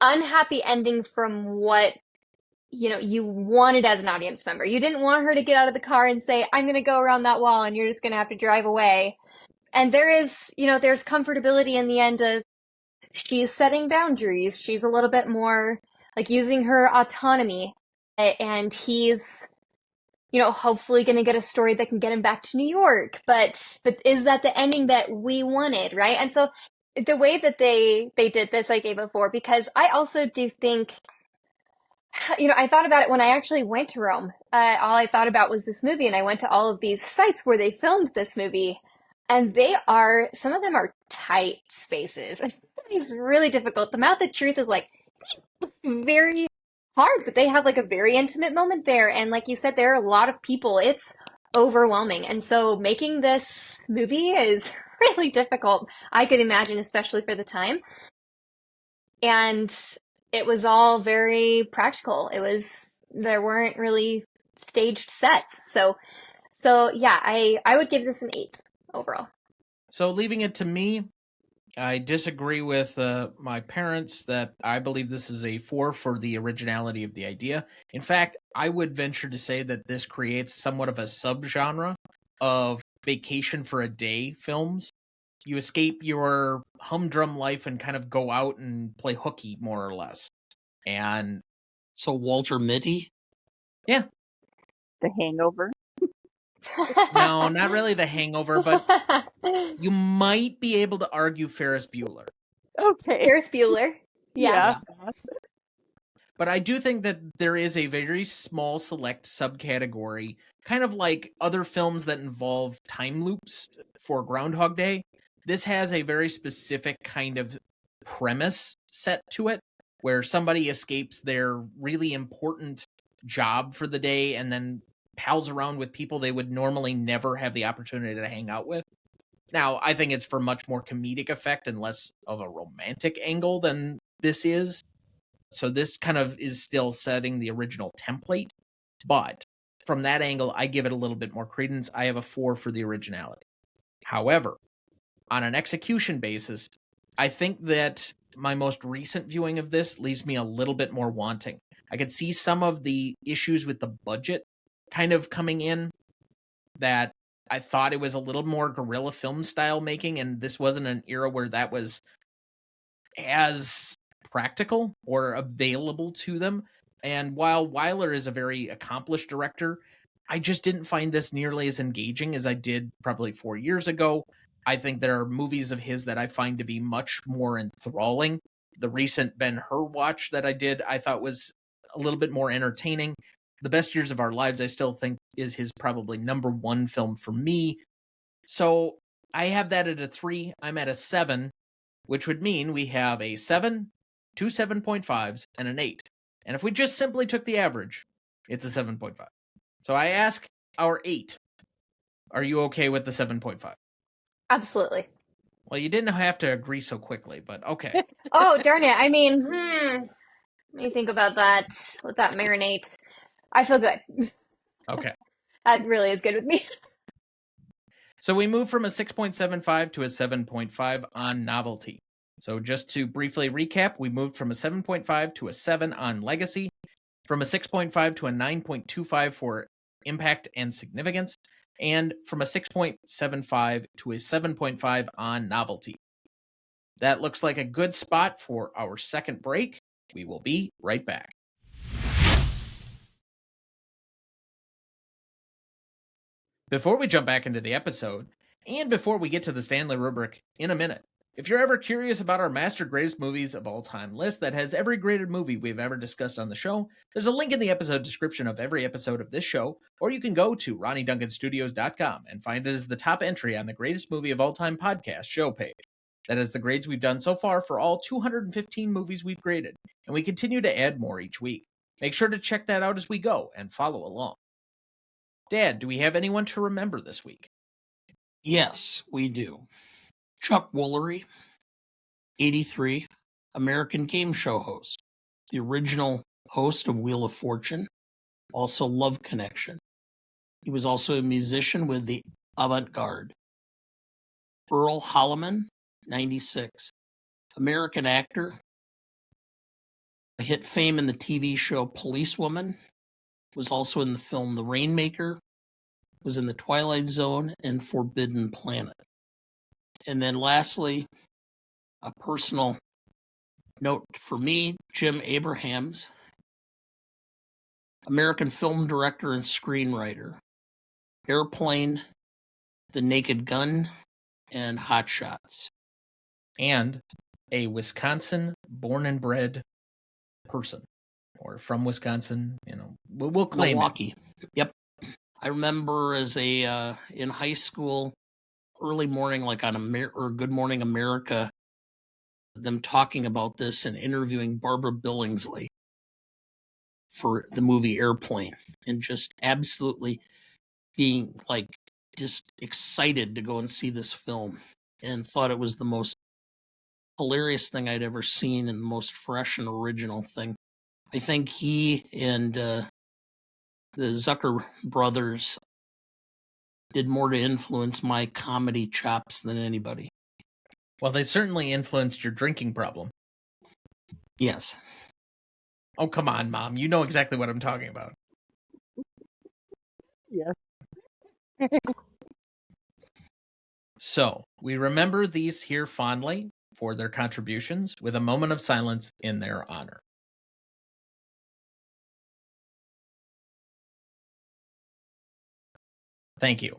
unhappy ending from what you wanted as an audience member. You didn't want her to get out of the car and say, I'm going to go around that wall and you're just going to have to drive away. And there's comfortability in the end of she's setting boundaries. She's a little bit more like using her autonomy. And he's, hopefully going to get a story that can get him back to New York. But is that the ending that we wanted, right? And so the way that they did this, I gave it 4 because I also do think, I thought about it when I actually went to Rome. All I thought about was this movie, and I went to all of these sites where they filmed this movie, and some of them are tight spaces. It's really difficult. The Mouth of Truth is like very hard, but they have like a very intimate moment there, and like you said, there are a lot of people. It's overwhelming, and so making this movie is really difficult. I could imagine, especially for the time. And it was all very practical. There weren't really staged sets. So yeah, I would give this an 8 overall. So leaving it to me, I disagree with my parents that I believe this is a 4 for the originality of the idea. In fact, I would venture to say that this creates somewhat of a subgenre of vacation for a day films. You escape your humdrum life and kind of go out and play hooky, more or less. And So Walter Mitty? yeah. The Hangover. No, not really The Hangover, but you might be able to argue Ferris Bueller. Okay. Ferris Bueller. Yeah. But I do think that there is a very small select subcategory, kind of like other films that involve time loops for Groundhog Day. This has a very specific kind of premise set to it, where somebody escapes their really important job for the day and then pals around with people they would normally never have the opportunity to hang out with. Now, I think it's for much more comedic effect and less of a romantic angle than this is. So this kind of is still setting the original template. But from that angle, I give it a little bit more credence. I have a 4 for the originality. However, on an execution basis, I think that my most recent viewing of this leaves me a little bit more wanting. I could see some of the issues with the budget kind of coming in, that I thought it was a little more guerrilla film style making, and this wasn't an era where that was as practical or available to them. And while Wyler is a very accomplished director, I just didn't find this nearly as engaging as I did probably 4 years ago. I think there are movies of his that I find to be much more enthralling. The recent Ben-Hur watch that I did, I thought was a little bit more entertaining. The Best Years of Our Lives, I still think, is his probably number 1 film for me. So I have that at a 3. I'm at a 7, which would mean we have a 7, 2 7.5s, and an 8. And if we just simply took the average, it's a 7.5. So I ask our 8, are you okay with the 7.5? Absolutely. Well, you didn't have to agree so quickly, but okay. Oh, darn it. I mean, let me think about that. Let that marinate. I feel good. Okay. That really is good with me. So we move from a 6.75 to a 7.5 on Novelty. So just to briefly recap, we moved from a 7.5 to a 7 on Legacy, from a 6.5 to a 9.25 for Impact and Significance, and from a 6.75 to a 7.5 on Novelty. That looks like a good spot for our second break. We will be right back. Before we jump back into the episode, and before we get to the Stanley Rubric in a minute, if you're ever curious about our Master Greatest Movies of All Time list that has every graded movie we've ever discussed on the show, there's a link in the episode description of every episode of this show, or you can go to RonnieDuncanStudios.com and find it as the top entry on the Greatest Movie of All Time podcast show page. That is the grades we've done so far for all 215 movies we've graded, and we continue to add more each week. Make sure to check that out as we go and follow along. Dad, do we have anyone to remember this week? Yes, we do. Chuck Woolery, 83, American game show host, the original host of Wheel of Fortune, also Love Connection. He was also a musician with the avant-garde. Earl Holliman, 96. American actor. Hit fame in the TV show Policewoman. Was also in the film The Rainmaker. Was in The Twilight Zone and Forbidden Planet. And then lastly, a personal note for me, Jim Abrahams, American film director and screenwriter. Airplane, The Naked Gun, and Hot Shots. And a Wisconsin born and bred person, or from Wisconsin, we'll claim Milwaukee. Yep. I remember as in high school, early morning, like on Good Morning America, them talking about this and interviewing Barbara Billingsley for the movie Airplane, and just absolutely being like just excited to go and see this film, and thought it was the most hilarious thing I'd ever seen and the most fresh and original thing. I think he and the Zucker brothers did more to influence my comedy chops than anybody. Well, they certainly influenced your drinking problem. Yes. Oh, come on, Mom. You know exactly what I'm talking about. Yes. So, we remember these here fondly for their contributions with a moment of silence in their honor. Thank you.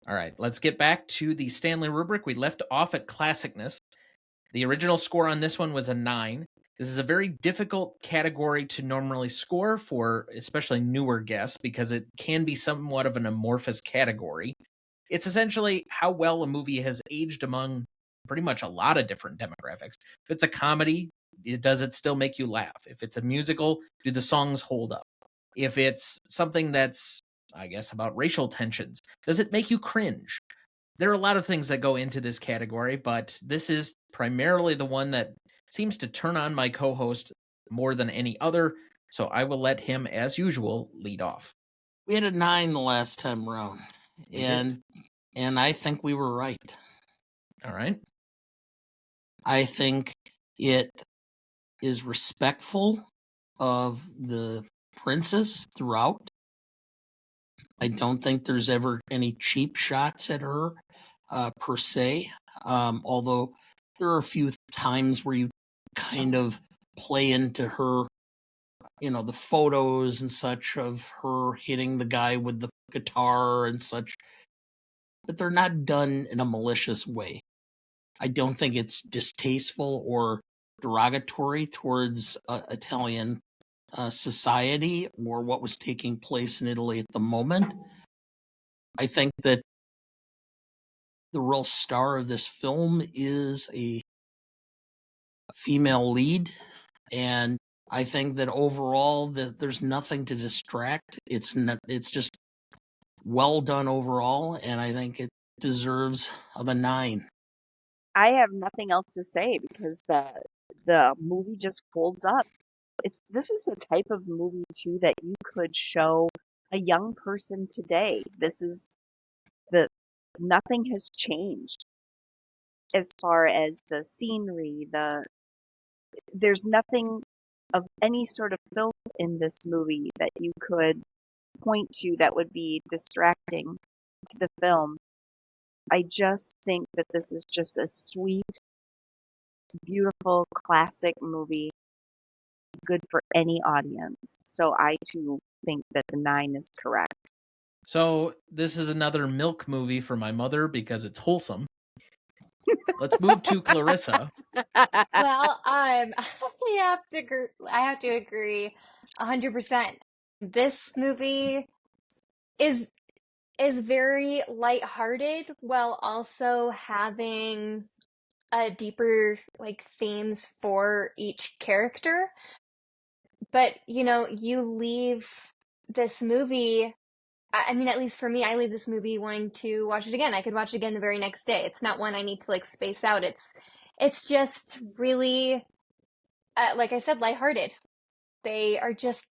All right, let's get back to the Stanley rubric. We left off at Classicness. The original score on this one was a 9. This is a very difficult category to normally score for especially newer guests because it can be somewhat of an amorphous category. It's essentially how well a movie has aged among pretty much a lot of different demographics. If it's a comedy, does it still make you laugh? If it's a musical, do the songs hold up? If it's something that's, I guess, about racial tensions, does it make you cringe? There are a lot of things that go into this category, but this is primarily the one that seems to turn on my co-host more than any other, so I will let him, as usual, lead off. We had a 9 the last time around, and I think we were right. All right. I think it is respectful of the princess throughout. I don't think there's ever any cheap shots at her, per se, although there are a few times where you kind of play into her, the photos and such of her hitting the guy with the guitar and such, but they're not done in a malicious way. I don't think it's distasteful or derogatory towards Italian society or what was taking place in Italy at the moment. I think that the real star of this film is a female lead, and I think that overall that there's nothing to distract. It's just well done overall, and I think it deserves of a 9. I have nothing else to say because the movie just holds up. This is a type of movie too that you could show a young person today. Nothing has changed as far as the scenery, there's nothing of any sort of film in this movie that you could point to that would be distracting to the film. I just think that this is just a sweet, beautiful, classic movie, good for any audience. So I too think that the 9 is correct. So this is another milk movie for my mother because it's wholesome. Let's move to Klarissa. Well, I have to agree 100%. This movie is very lighthearted while also having a deeper themes for each character. But you leave this movie, I mean, at least for me, I leave this movie wanting to watch it again. I could watch it again the very next day. It's not one I need to space out. It's just really, like I said, lighthearted. They are just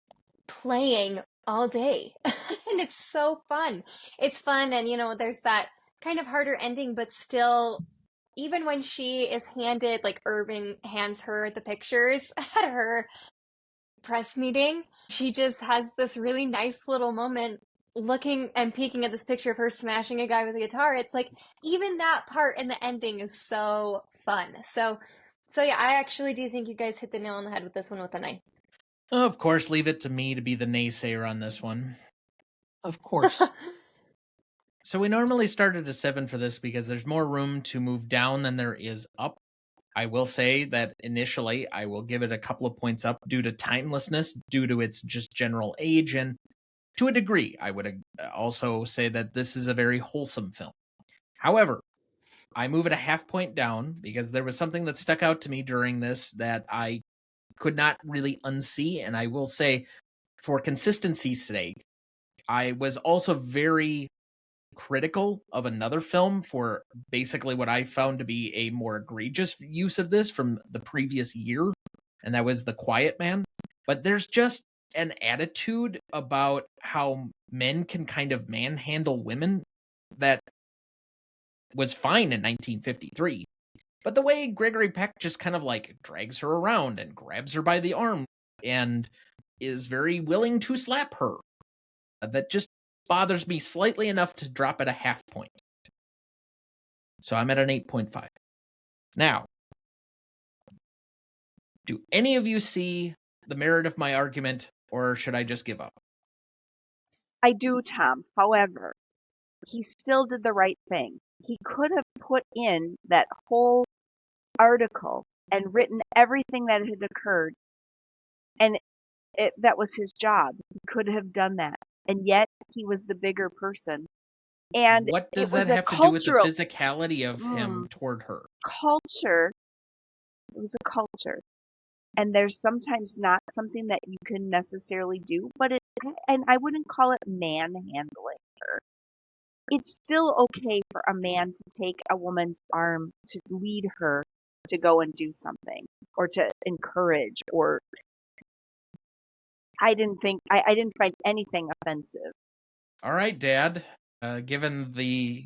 playing all day. And it's so fun. It's fun, and there's that kind of harder ending, but still, even when she is handed, like Irving hands her the pictures at her press meeting, she just has this really nice little moment looking and peeking at this picture of her smashing a guy with a guitar. It's like, even that part in the ending is so fun. So yeah, I actually do think you guys hit the nail on the head with this one with a 9. Of course, leave it to me to be the naysayer on this one. Of course. So we normally start at a 7 for this because there's more room to move down than there is up. I will say that initially I will give it a couple of points up due to timelessness, due to its just general age, and to a degree, I would also say that this is a very wholesome film. However, I move it a half point down because there was something that stuck out to me during this that I could not really unsee, and I will say, for consistency's sake, I was also very critical of another film for basically what I found to be a more egregious use of this from the previous year, and that was The Quiet Man. But there's just an attitude about how men can kind of manhandle women that was fine in 1953. But the way Gregory Peck just kind of like drags her around and grabs her by the arm and is very willing to slap her, that just bothers me slightly enough to drop at a half point. So I'm at an 8.5. Now, do any of you see the merit of my argument, or should I just give up? I do, Tom. However, he still did the right thing. He could have put in that whole article and written everything that had occurred, and that was his job. He could have done that, and yet he was the bigger person. And what does it was that a have to do with the cultural physicality of him toward her? culture. It was a culture, and there's sometimes not something that you can necessarily do, but and I wouldn't call it manhandling her. It's still okay for a man to take a woman's arm to lead her to go and do something, or to encourage, or I didn't find anything offensive. All right, Dad. Given the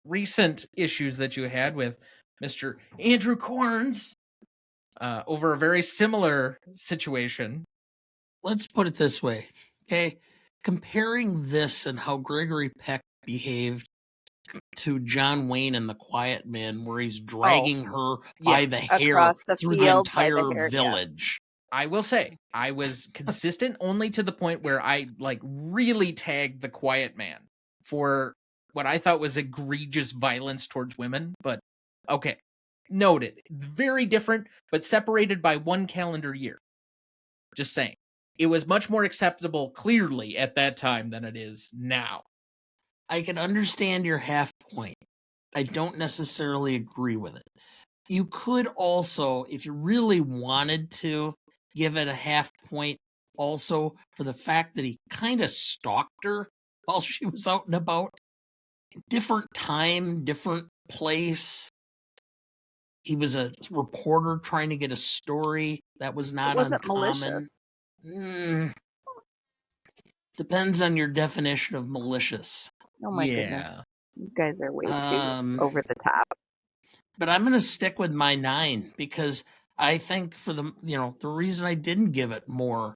recent issues that you had with Mr. Andrew Corns over a very similar situation. Let's put it this way, okay? Comparing this and how Gregory Peck behaved to John Wayne in The Quiet Man, where he's dragging her by the hair across the through the field by the entire hair, yeah. village. I will say, I was consistent only to the point where I really tagged The Quiet Man for what I thought was egregious violence towards women. But okay, noted. Very different, but separated by 1 calendar year. Just saying. It was much more acceptable, clearly, at that time than it is now. I can understand your half point. I don't necessarily agree with it. You could also, if you really wanted to, give it a half point also for the fact that he kind of stalked her while she was out and about. Different time, different place. He was a reporter trying to get a story that was not It wasn't uncommon. malicious. Depends on your definition of malicious. Oh my goodness. You guys are way too over the top. But I'm going to stick with my 9 because I think for the reason I didn't give it more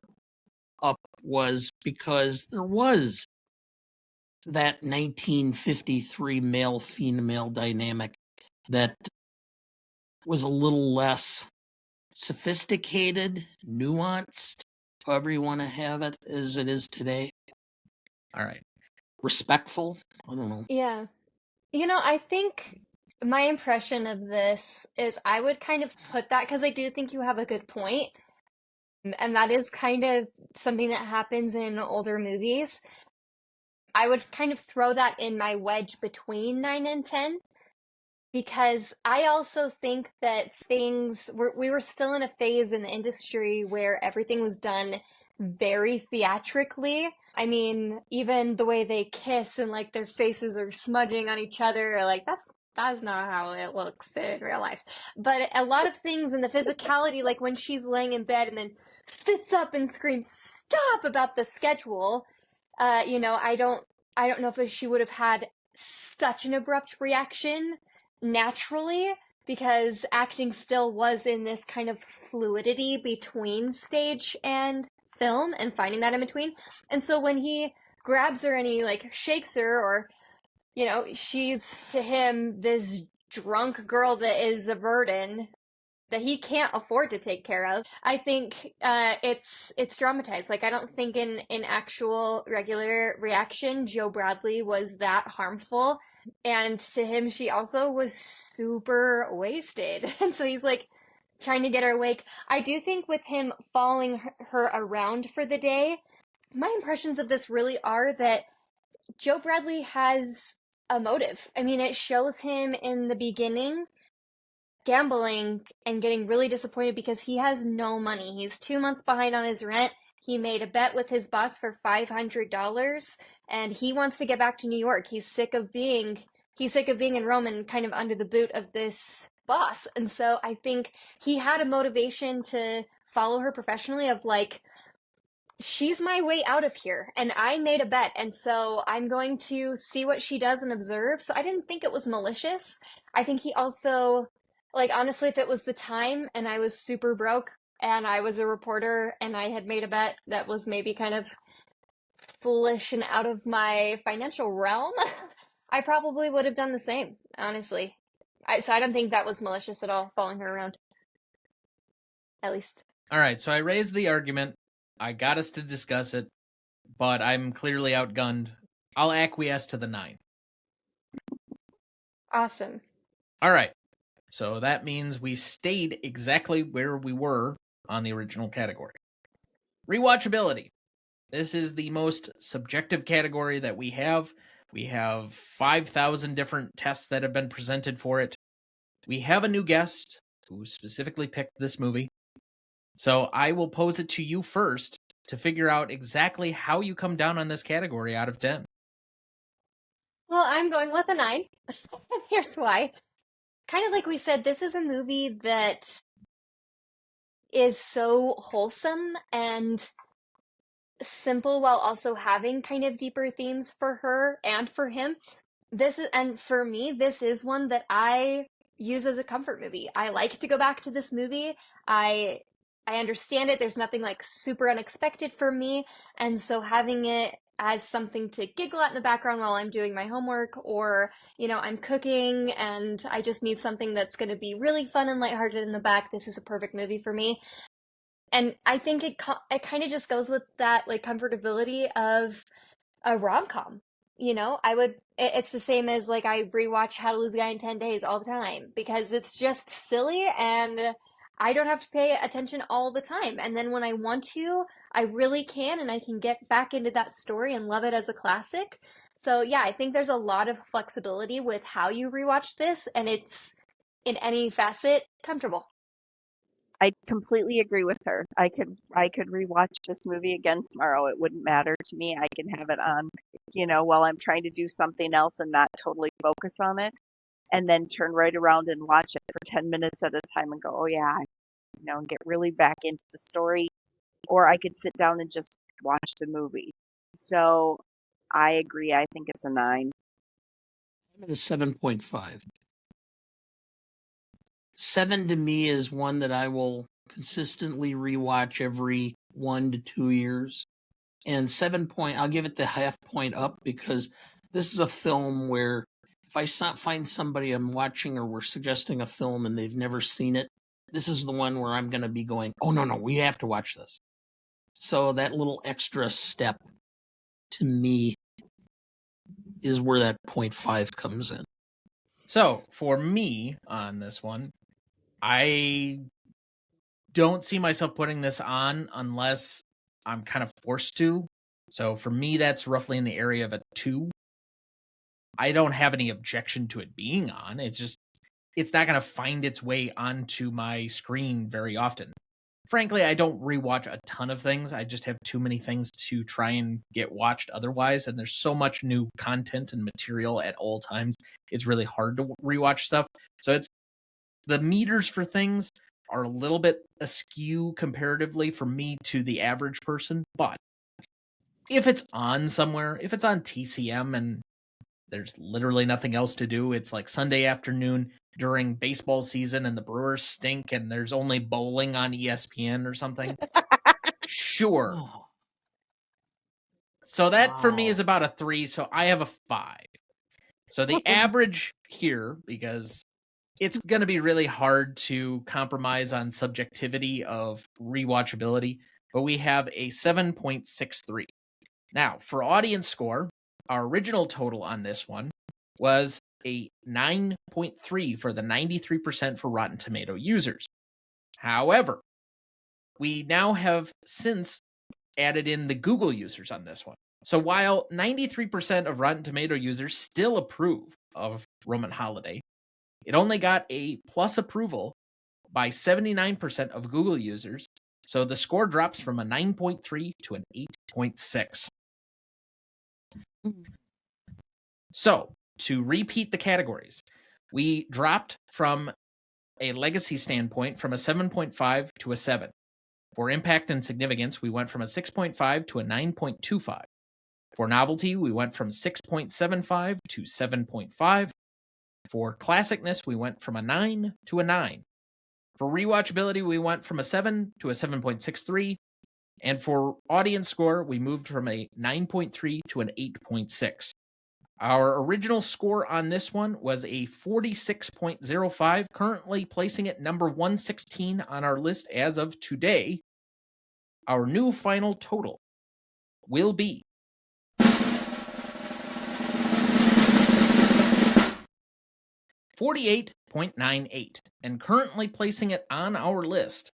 up was because there was that 1953 male-female dynamic that was a little less sophisticated, nuanced, however you want to have it, as it is today. All right. Respectful? I don't know. Yeah. I think my impression of this is I would kind of put that, because I do think you have a good point, and that is kind of something that happens in older movies. I would kind of throw that in my wedge between 9 and 10, because I also think that we were still in a phase in the industry where everything was done very theatrically. I mean, even the way they kiss and their faces are smudging on each other, that's not how it looks in real life. But a lot of things in the physicality, like when she's laying in bed and then sits up and screams "stop" about the schedule, I don't know if she would have had such an abrupt reaction naturally, because acting still was in this kind of fluidity between stage and film and finding that in between. And so when he grabs her and he like shakes her, or she's to him this drunk girl that is a burden that he can't afford to take care of. I think it's dramatized. Like, I don't think in actual regular reaction Joe Bradley was that harmful, and to him she also was super wasted, and so he's like trying to get her awake. I do think with him following her around for the day, my impressions of this really are that Joe Bradley has a motive. I mean, it shows him in the beginning gambling and getting really disappointed because he has no money. He's 2 months behind on his rent. He made a bet with his boss for $500, and he wants to get back to New York. He's sick of being in Rome and kind of under the boot of this boss. And so I think he had a motivation to follow her professionally of like, she's my way out of here, and I made a bet, and so I'm going to see what she does and observe. So I didn't think it was malicious. I think he also, like, honestly, if it was the time and I was super broke and I was a reporter and I had made a bet that was maybe kind of foolish and out of my financial realm, I probably would have done the same, honestly. So I don't think that was malicious at all, following her around. At least. All right, so I raised the argument. I got us to discuss it, but I'm clearly outgunned. I'll acquiesce to the 9. Awesome. All right, so that means we stayed exactly where we were on the original category. Rewatchability. This is the most subjective category that we have. We have 5,000 different tests that have been presented for it. We have a new guest who specifically picked this movie. So I will pose it to you first to figure out exactly how you come down on this category out of 10. Well, I'm going with a 9. Here's why. Kind of like we said, this is a movie that is so wholesome and simple while also having kind of deeper themes for her and for him. And for me, this is one that I use as a comfort movie. I like to go back to this movie. I understand it. There's nothing like super unexpected for me. And so having it as something to giggle at in the background while I'm doing my homework, or, I'm cooking and I just need something that's going to be really fun and lighthearted in the back, this is a perfect movie for me. And I think it kind of just goes with that like comfortability of a rom-com. It's the same as like I rewatch How to Lose a Guy in 10 Days all the time because it's just silly and I don't have to pay attention all the time. And then when I want to, I really can, and I can get back into that story and love it as a classic. So yeah, I think there's a lot of flexibility with how you rewatch this, and it's in any facet comfortable. I completely agree with her. I could rewatch this movie again tomorrow. It wouldn't matter to me. I can have it on, while I'm trying to do something else and not totally focus on it, and then turn right around and watch it for 10 minutes at a time and go, oh yeah, and get really back into the story. Or I could sit down and just watch the movie. So I agree. I think it's a 9. I'm at a 7.5. 7 to me is one that I will consistently rewatch every 1 to 2 years. And 7 point, I'll give it the half point up because this is a film where if I find somebody I'm watching or we're suggesting a film and they've never seen it, this is the one where I'm going to be going, oh, no, we have to watch this. So that little extra step to me is where that 0.5 comes in. So for me on this one, I don't see myself putting this on unless I'm kind of forced to. So for me, that's roughly in the area of a 2. I don't have any objection to it being on. It's not going to find its way onto my screen very often. Frankly, I don't rewatch a ton of things. I just have too many things to try and get watched otherwise. And there's so much new content and material at all times. It's really hard to rewatch stuff. So the meters for things are a little bit askew comparatively for me to the average person, but if it's on somewhere, if it's on TCM and there's literally nothing else to do, it's like Sunday afternoon during baseball season and the Brewers stink and there's only bowling on ESPN or something. Sure. Oh, So that for me wow. is about a 3, so I have a 5. So the average here, because it's going to be really hard to compromise on subjectivity of rewatchability, but we have a 7.63. Now, for audience score, our original total on this one was a 9.3 for the 93% for Rotten Tomato users. However, we now have since added in the Google users on this one. So while 93% of Rotten Tomato users still approve of Roman Holiday, it only got a plus approval by 79% of Google users. So the score drops from a 9.3 to an 8.6. So to repeat the categories, we dropped from a legacy standpoint from a 7.5 to a 7. For impact and significance, we went from a 6.5 to a 9.25. For novelty, we went from 6.75 to 7.5. For classicness, we went from a 9 to a 9. For rewatchability, we went from a 7 to a 7.63. And for audience score, we moved from a 9.3 to an 8.6. Our original score on this one was a 46.05, currently placing it number 116 on our list as of today. Our new final total will be 48.98, and currently placing it on our list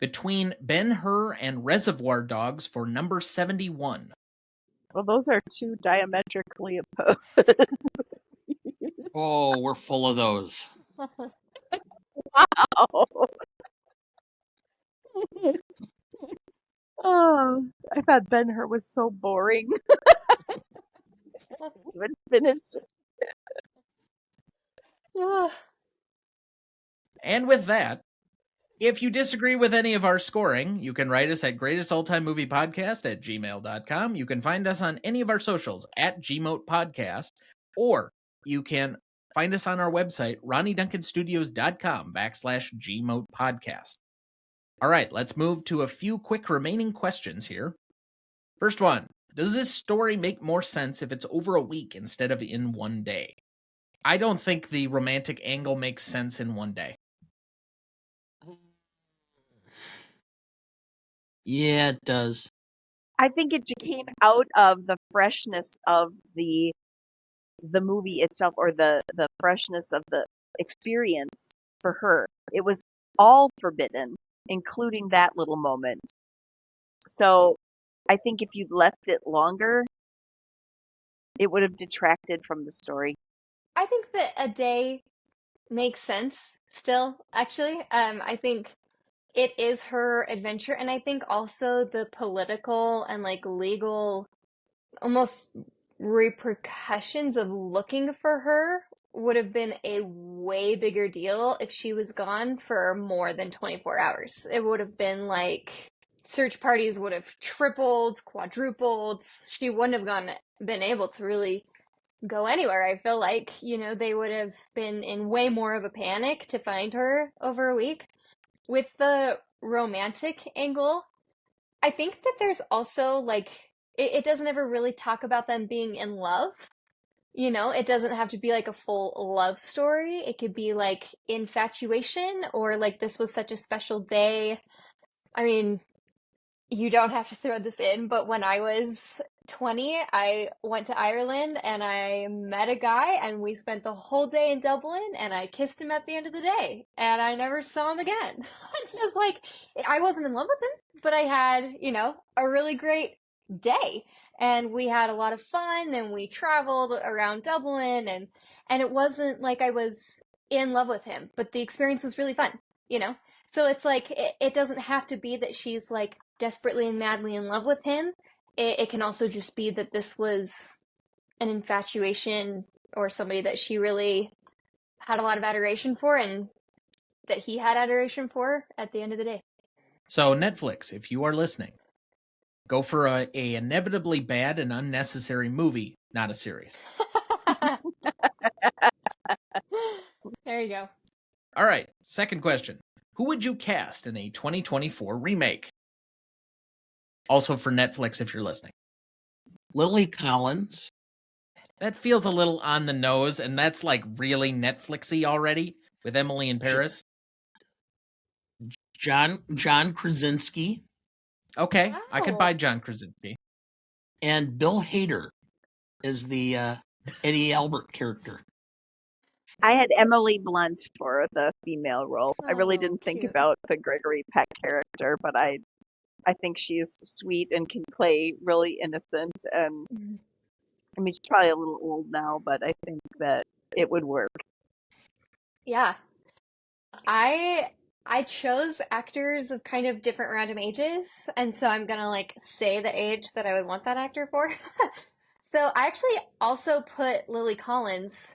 between Ben-Hur and Reservoir Dogs for number 71. Well, those are two diametrically opposed. Oh, we're full of those. Oh, I thought Ben-Hur was so boring. Even finished. And with that, if you disagree with any of our scoring, you can write us at greatestalltimemoviepodcast@gmail.com. You can find us on any of our socials at gmotepodcast, or you can find us on our website, ronnieduncanstudios.com/gmotepodcast. All right, let's move to a few quick remaining questions here. First one, does this story make more sense if it's over a week instead of in one day? I don't think the romantic angle makes sense in one day. Yeah, it does. I think it came out of the freshness of the movie itself, or the freshness of the experience for her. It was all forbidden, including that little moment. So I think if you'd left it longer, it would have detracted from the story. I think that a day makes sense still, actually. I think it is her adventure, and I think also the political and like legal almost repercussions of looking for her would have been a way bigger deal if she was gone for more than 24 hours. It would have been like search parties would have tripled, quadrupled. She wouldn't have been able to really go anywhere. I feel like, they would have been in way more of a panic to find her over a week. With the romantic angle, I think that there's also like it doesn't ever really talk about them being in love. It doesn't have to be like a full love story. It could be like infatuation, or like this was such a special day. I mean, you don't have to throw this in, but when I was 20, I went to Ireland and I met a guy and we spent the whole day in Dublin and I kissed him at the end of the day and I never saw him again. It's just like, I wasn't in love with him, but I had, a really great day and we had a lot of fun and we traveled around Dublin and it wasn't like I was in love with him, but the experience was really fun. So it's like, it doesn't have to be that she's like desperately and madly in love with him. It can also just be that this was an infatuation or somebody that she really had a lot of adoration for and that he had adoration for at the end of the day. So Netflix, if you are listening, Go for a inevitably bad and unnecessary movie, not a series. There you go. All right, second question. Who would you cast in a 2024 remake? Also for Netflix if you're listening. Lily Collins. That feels a little on the nose, and that's like really Netflixy already with Emily in Paris. John Krasinski. Okay, I could Wow. buy John Krasinski. And Bill Hader is the Eddie Albert character. I had Emily Blunt for the female role. I really Oh, didn't think cute. about the Gregory Peck character, but I think she's sweet and can play really innocent. And Mhm. I mean, she's probably a little old now, but I think that it would work. Yeah. I chose actors of kind of different random ages, and so I'm gonna like say the age that I would want that actor for. So I actually also put Lily Collins,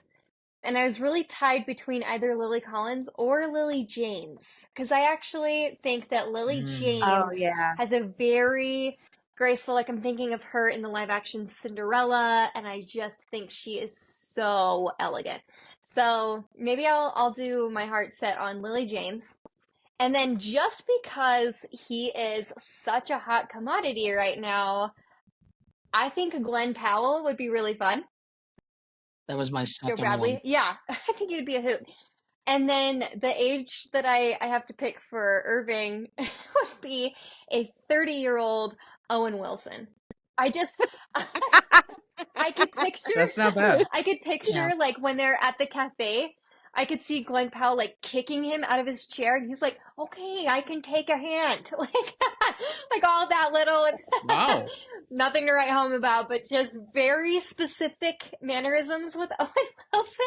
and I was really tied between either Lily Collins or Lily James, because I actually think that Lily Oh, James yeah. has a very graceful, like I'm thinking of her in the live action Cinderella, and I just think she is so elegant. So maybe I'll do my heart set on Lily James. And then just because he is such a hot commodity right now, I think Glenn Powell would be really fun. That was my Joe second Bradley. one. Yeah, I think he would be a hoot. And then the age that I have to pick for Irving would be a 30-year-old Owen Wilson. I just, I could picture, That's not bad. I could picture Yeah. like when they're at the cafe, I could see Glenn Powell like kicking him out of his chair, and he's like, "Okay, I can take a hand," like all that little, Wow. nothing to write home about, but just very specific mannerisms with Owen Wilson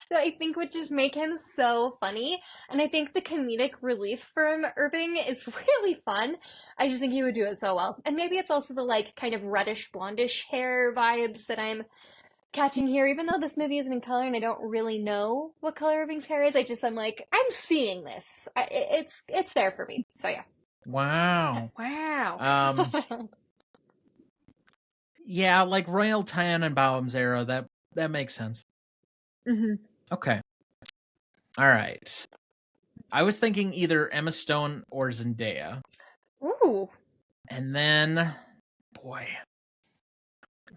that I think would just make him so funny. And I think the comedic relief from Irving is really fun. I just think he would do it so well. And maybe it's also the like kind of reddish blondish hair vibes that I'm catching here, even though this movie isn't in color and I don't really know what color Irving's hair is. I'm like, I'm seeing this. It's there for me. So yeah. Wow. Wow. Yeah, like Royal Tenenbaum's era, that makes sense. hmm Okay. All right. I was thinking either Emma Stone or Zendaya. Ooh. And then, boy,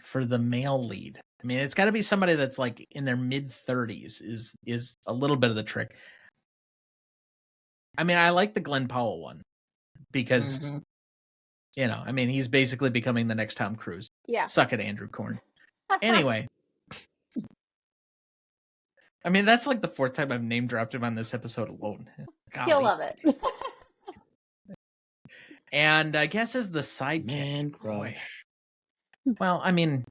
for the male lead. I mean, it's got to be somebody that's like in their mid-30s is a little bit of the trick. I mean, I like the Glenn Powell one because, you know, I mean, he's basically becoming the next Tom Cruise. Yeah. Suck it, Andrew Korn. Anyway. I mean, that's like the fourth time I've name dropped him on this episode alone. Golly. He'll love it. And I guess as the sidekick. Man Boy. crush. Well, I mean,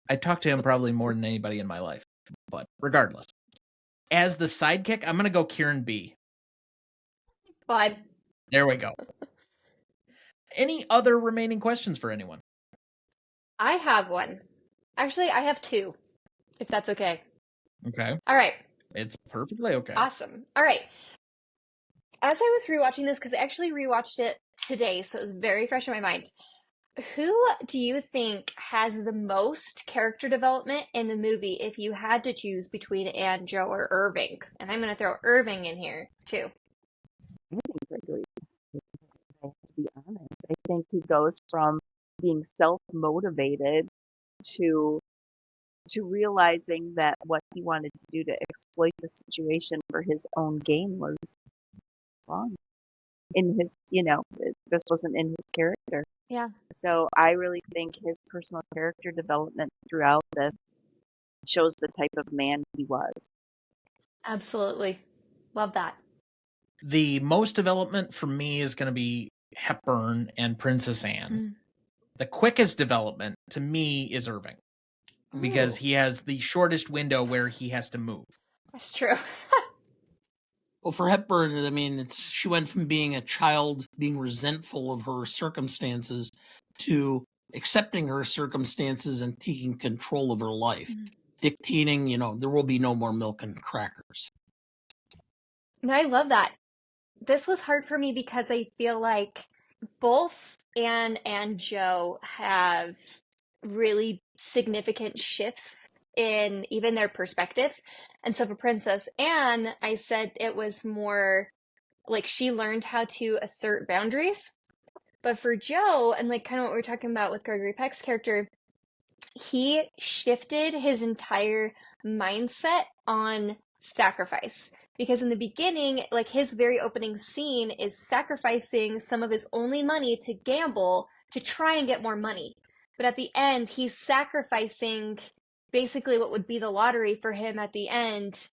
I talk to him probably more than anybody in my life. But regardless. As the sidekick, I'm going to go Kieran B. Fun. There we go. Any other remaining questions for anyone? I have one. Actually, I have two, if that's okay. Okay. All right. It's perfectly okay. Awesome. All right. As I was rewatching this, because I actually rewatched it today, so it was very fresh in my mind. Who do you think has the most character development in the movie if you had to choose between Anne, Joe, or Irving? And I'm going to throw Irving in here, too. I think Gregory, to be honest, I think he goes from being self-motivated to realizing that what he wanted to do to exploit the situation for his own gain was wrong. In his, it just wasn't in his character. Yeah. So I really think his personal character development throughout this shows the type of man he was. Absolutely. Love that. The most development for me is going to be Hepburn and Princess Anne. The quickest development to me is Irving. Because he has the shortest window where he has to move. That's true. Well, for Hepburn, I mean, she went from being a child, being resentful of her circumstances, to accepting her circumstances and taking control of her life, dictating, there will be no more milk and crackers. No, I love that. This was hard for me because I feel like both Anne and Joe have really significant shifts in even their perspectives. And so for Princess Anne, I said it was more like she learned how to assert boundaries. But for Joe, and like kind of what we were talking about with Gregory Peck's character, he shifted his entire mindset on sacrifice. Because in the beginning, like his very opening scene is sacrificing some of his only money to gamble to try and get more money. But at the end, he's sacrificing basically what would be the lottery for him at the end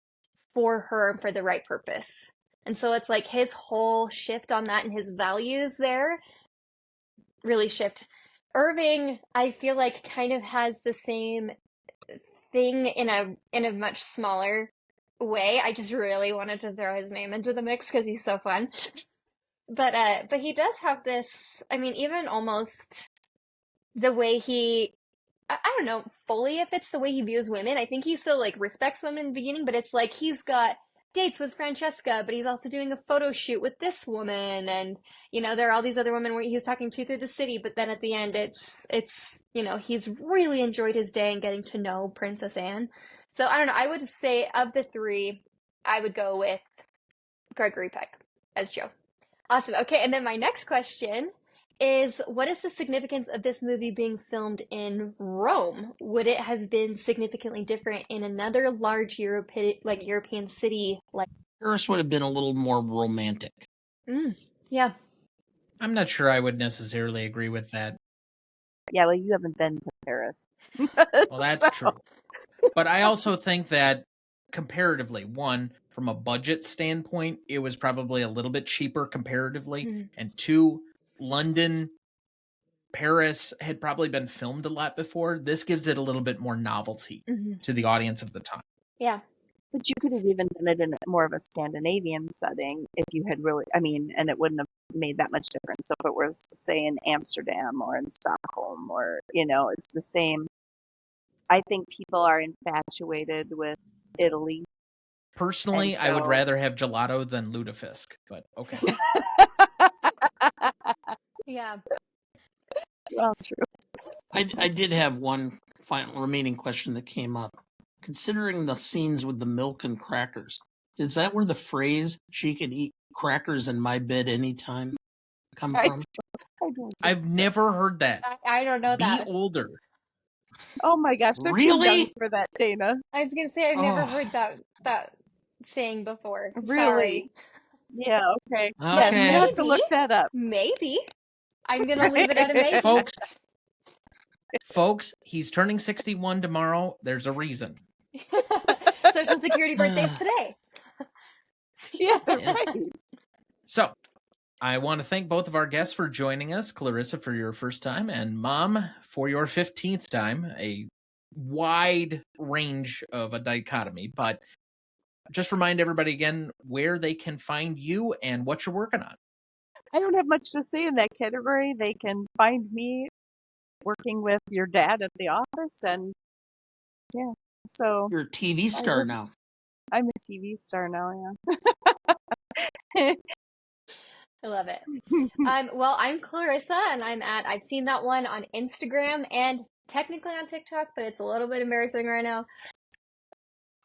for her and for the right purpose. And so it's like his whole shift on that and his values there really shift. Irving, I feel like kind of has the same thing in a much smaller way. I just really wanted to throw his name into the mix because he's so fun. But he does have this, I mean, even almost the way he I don't know fully if it's the way he views women. I think he still like respects women in the beginning, but it's like he's got dates with Francesca, but he's also doing a photo shoot with this woman, and there are all these other women where he's talking to through the city. But then at the end, it's he's really enjoyed his day and getting to know Princess Anne. So I don't know. I would say of the three, I would go with Gregory Peck as Joe. Awesome. Okay, and then my next question is, what is the significance of this movie being filmed in Rome? Would it have been significantly different in another large European city like Paris would have been a little more romantic. Yeah. I'm not sure I would necessarily agree with that. Yeah, well, you haven't been to Paris. Well, that's true. But I also think that comparatively, one, from a budget standpoint, it was probably a little bit cheaper comparatively. And two, London, Paris had probably been filmed a lot before. This gives it a little bit more novelty to the audience of the time. Yeah. But you could have even done it in more of a Scandinavian setting if you had really, and it wouldn't have made that much difference. So if it was, say, in Amsterdam or in Stockholm or, it's the same. I think people are infatuated with Italy. Personally, I would rather have gelato than lutefisk, but okay. Yeah. Well, true. I did have one final remaining question that came up. Considering the scenes with the milk and crackers, is that where the phrase "she could eat crackers in my bed anytime" come from? I've never heard that. I don't know that. Be older. Oh my gosh, they're Really? too young for that, Dana. I was gonna say I've never heard that saying before. Really? Sorry. Yeah, okay. Okay. Yes, you have to look that up. Maybe. I'm gonna leave it at a maybe. Folks, he's turning 61 tomorrow. There's a reason. Social Security birthday's today. Yeah, Yes. right. So, I want to thank both of our guests for joining us. Clarissa for your first time, and Mom for your 15th time. A wide range of a dichotomy, but just remind everybody again where they can find you and what you're working on. I don't have much to say in that category. They can find me working with your dad at the office, and yeah, so You're a TV star now. I'm a TV star now, yeah. I love it. Well, I'm Clarissa, and I've seen that one on Instagram and technically on TikTok, but it's a little bit embarrassing right now.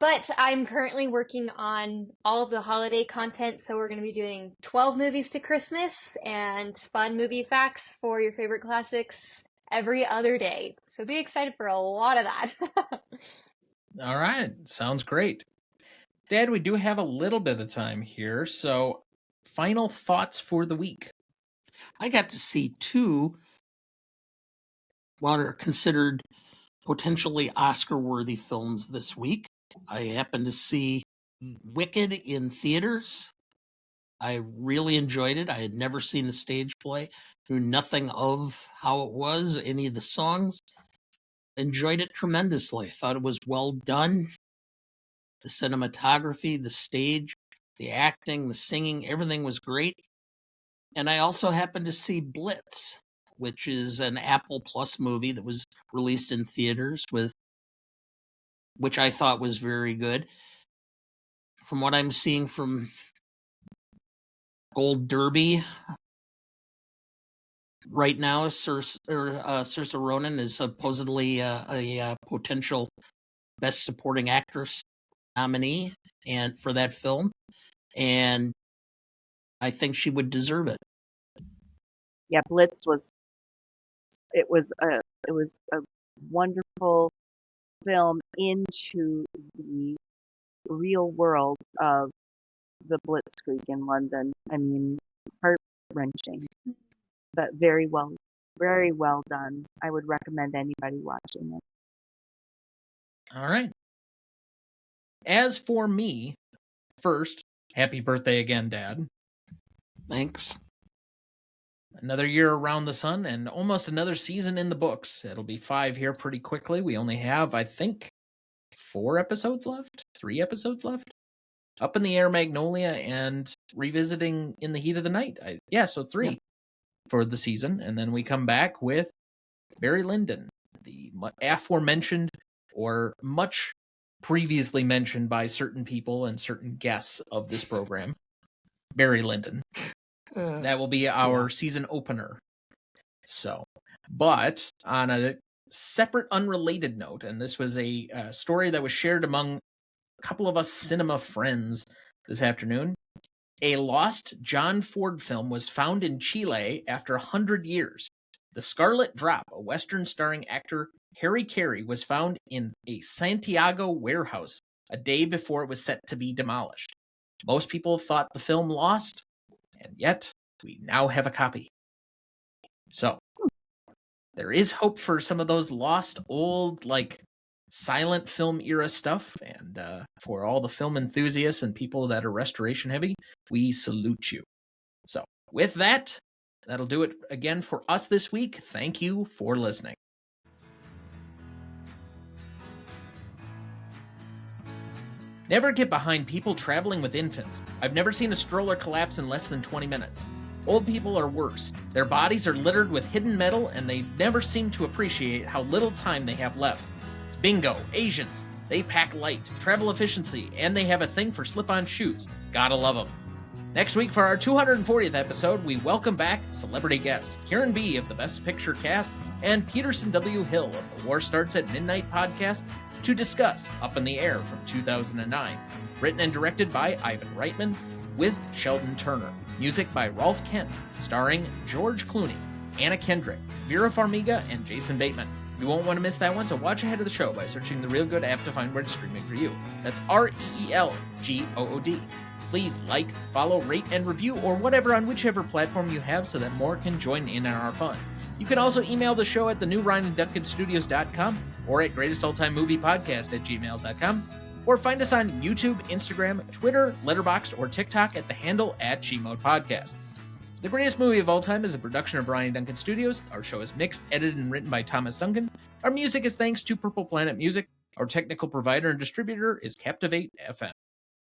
But I'm currently working on all of the holiday content, so we're going to be doing 12 movies to Christmas and fun movie facts for your favorite classics every other day. So be excited for a lot of that. All right. Sounds great. Dad, we do have a little bit of time here, so final thoughts for the week. I got to see two what are considered potentially Oscar-worthy films this week. I happened to see Wicked in theaters. I really enjoyed it. I had never seen the stage play, knew nothing of how it was, any of the songs. Enjoyed it tremendously. Thought it was well done. The cinematography, the stage, the acting, the singing, everything was great. And I also happened to see Blitz, which is an Apple Plus movie that was released in theaters, which I thought was very good. From what I'm seeing from Gold Derby, Right now, Saoirse Ronan is supposedly a potential Best Supporting Actress nominee and for that film, and I think she would deserve it. Yeah, Blitz was it was a wonderful film into the real world of the Blitzkrieg in London. I mean, heart-wrenching, but very well done. I would recommend anybody watching it. All right. As for me, first, happy birthday again, Dad. Thanks. Another year around the sun and almost another season in the books. It'll be 5 here pretty quickly. We only have, I think, 4 episodes left? 3 episodes left? Up in the Air, Magnolia, and Revisiting in the Heat of the Night. So 3 for the season. And then we come back with Barry Lyndon, the aforementioned or much previously mentioned by certain people and certain guests of this program, Barry Lyndon. That will be our season opener. So, but on a separate, unrelated note, and this was a story that was shared among a couple of us cinema friends this afternoon, a lost John Ford film was found in Chile after 100 years. The Scarlet Drop, a Western starring actor Harry Carey, was found in a Santiago warehouse a day before it was set to be demolished. Most people thought the film lost, and yet we now have a copy. So, there is hope for some of those lost old, silent film era stuff, and for all the film enthusiasts and people that are restoration heavy, we salute you. So, with that, that'll do it again for us this week. Thank you for listening. Never get behind people traveling with infants. I've never seen a stroller collapse in less than 20 minutes. Old people are worse. Their bodies are littered with hidden metal, and they never seem to appreciate how little time they have left. Bingo, Asians. They pack light, travel efficiency, and they have a thing for slip-on shoes. Gotta love them. Next week for our 240th episode, we welcome back celebrity guests Kieran B. of the Best Picture cast and Peterson W. Hill of the War Starts at Midnight podcast to discuss Up in the Air from 2009, written and directed by Ivan Reitman, with Sheldon Turner. Music by Rolf Kent, starring George Clooney, Anna Kendrick, Vera Farmiga, and Jason Bateman. You won't want to miss that one, so watch ahead of the show by searching the Real Good app to find where it's streaming for you. That's REELGOOD. Please like, follow, rate, and review, or whatever on whichever platform you have so that more can join in on our fun. You can also email the show at thenewryanandDuncanstudios.com or at greatestaltimemoviepodcast@gmail.com, or find us on YouTube, Instagram, Twitter, Letterboxd, or TikTok at the handle @GModePodcast. The Greatest Movie of All Time is a production of Brian Duncan Studios. Our show is mixed, edited, and written by Thomas Duncan. Our music is thanks to Purple Planet Music. Our technical provider and distributor is Captivate FM.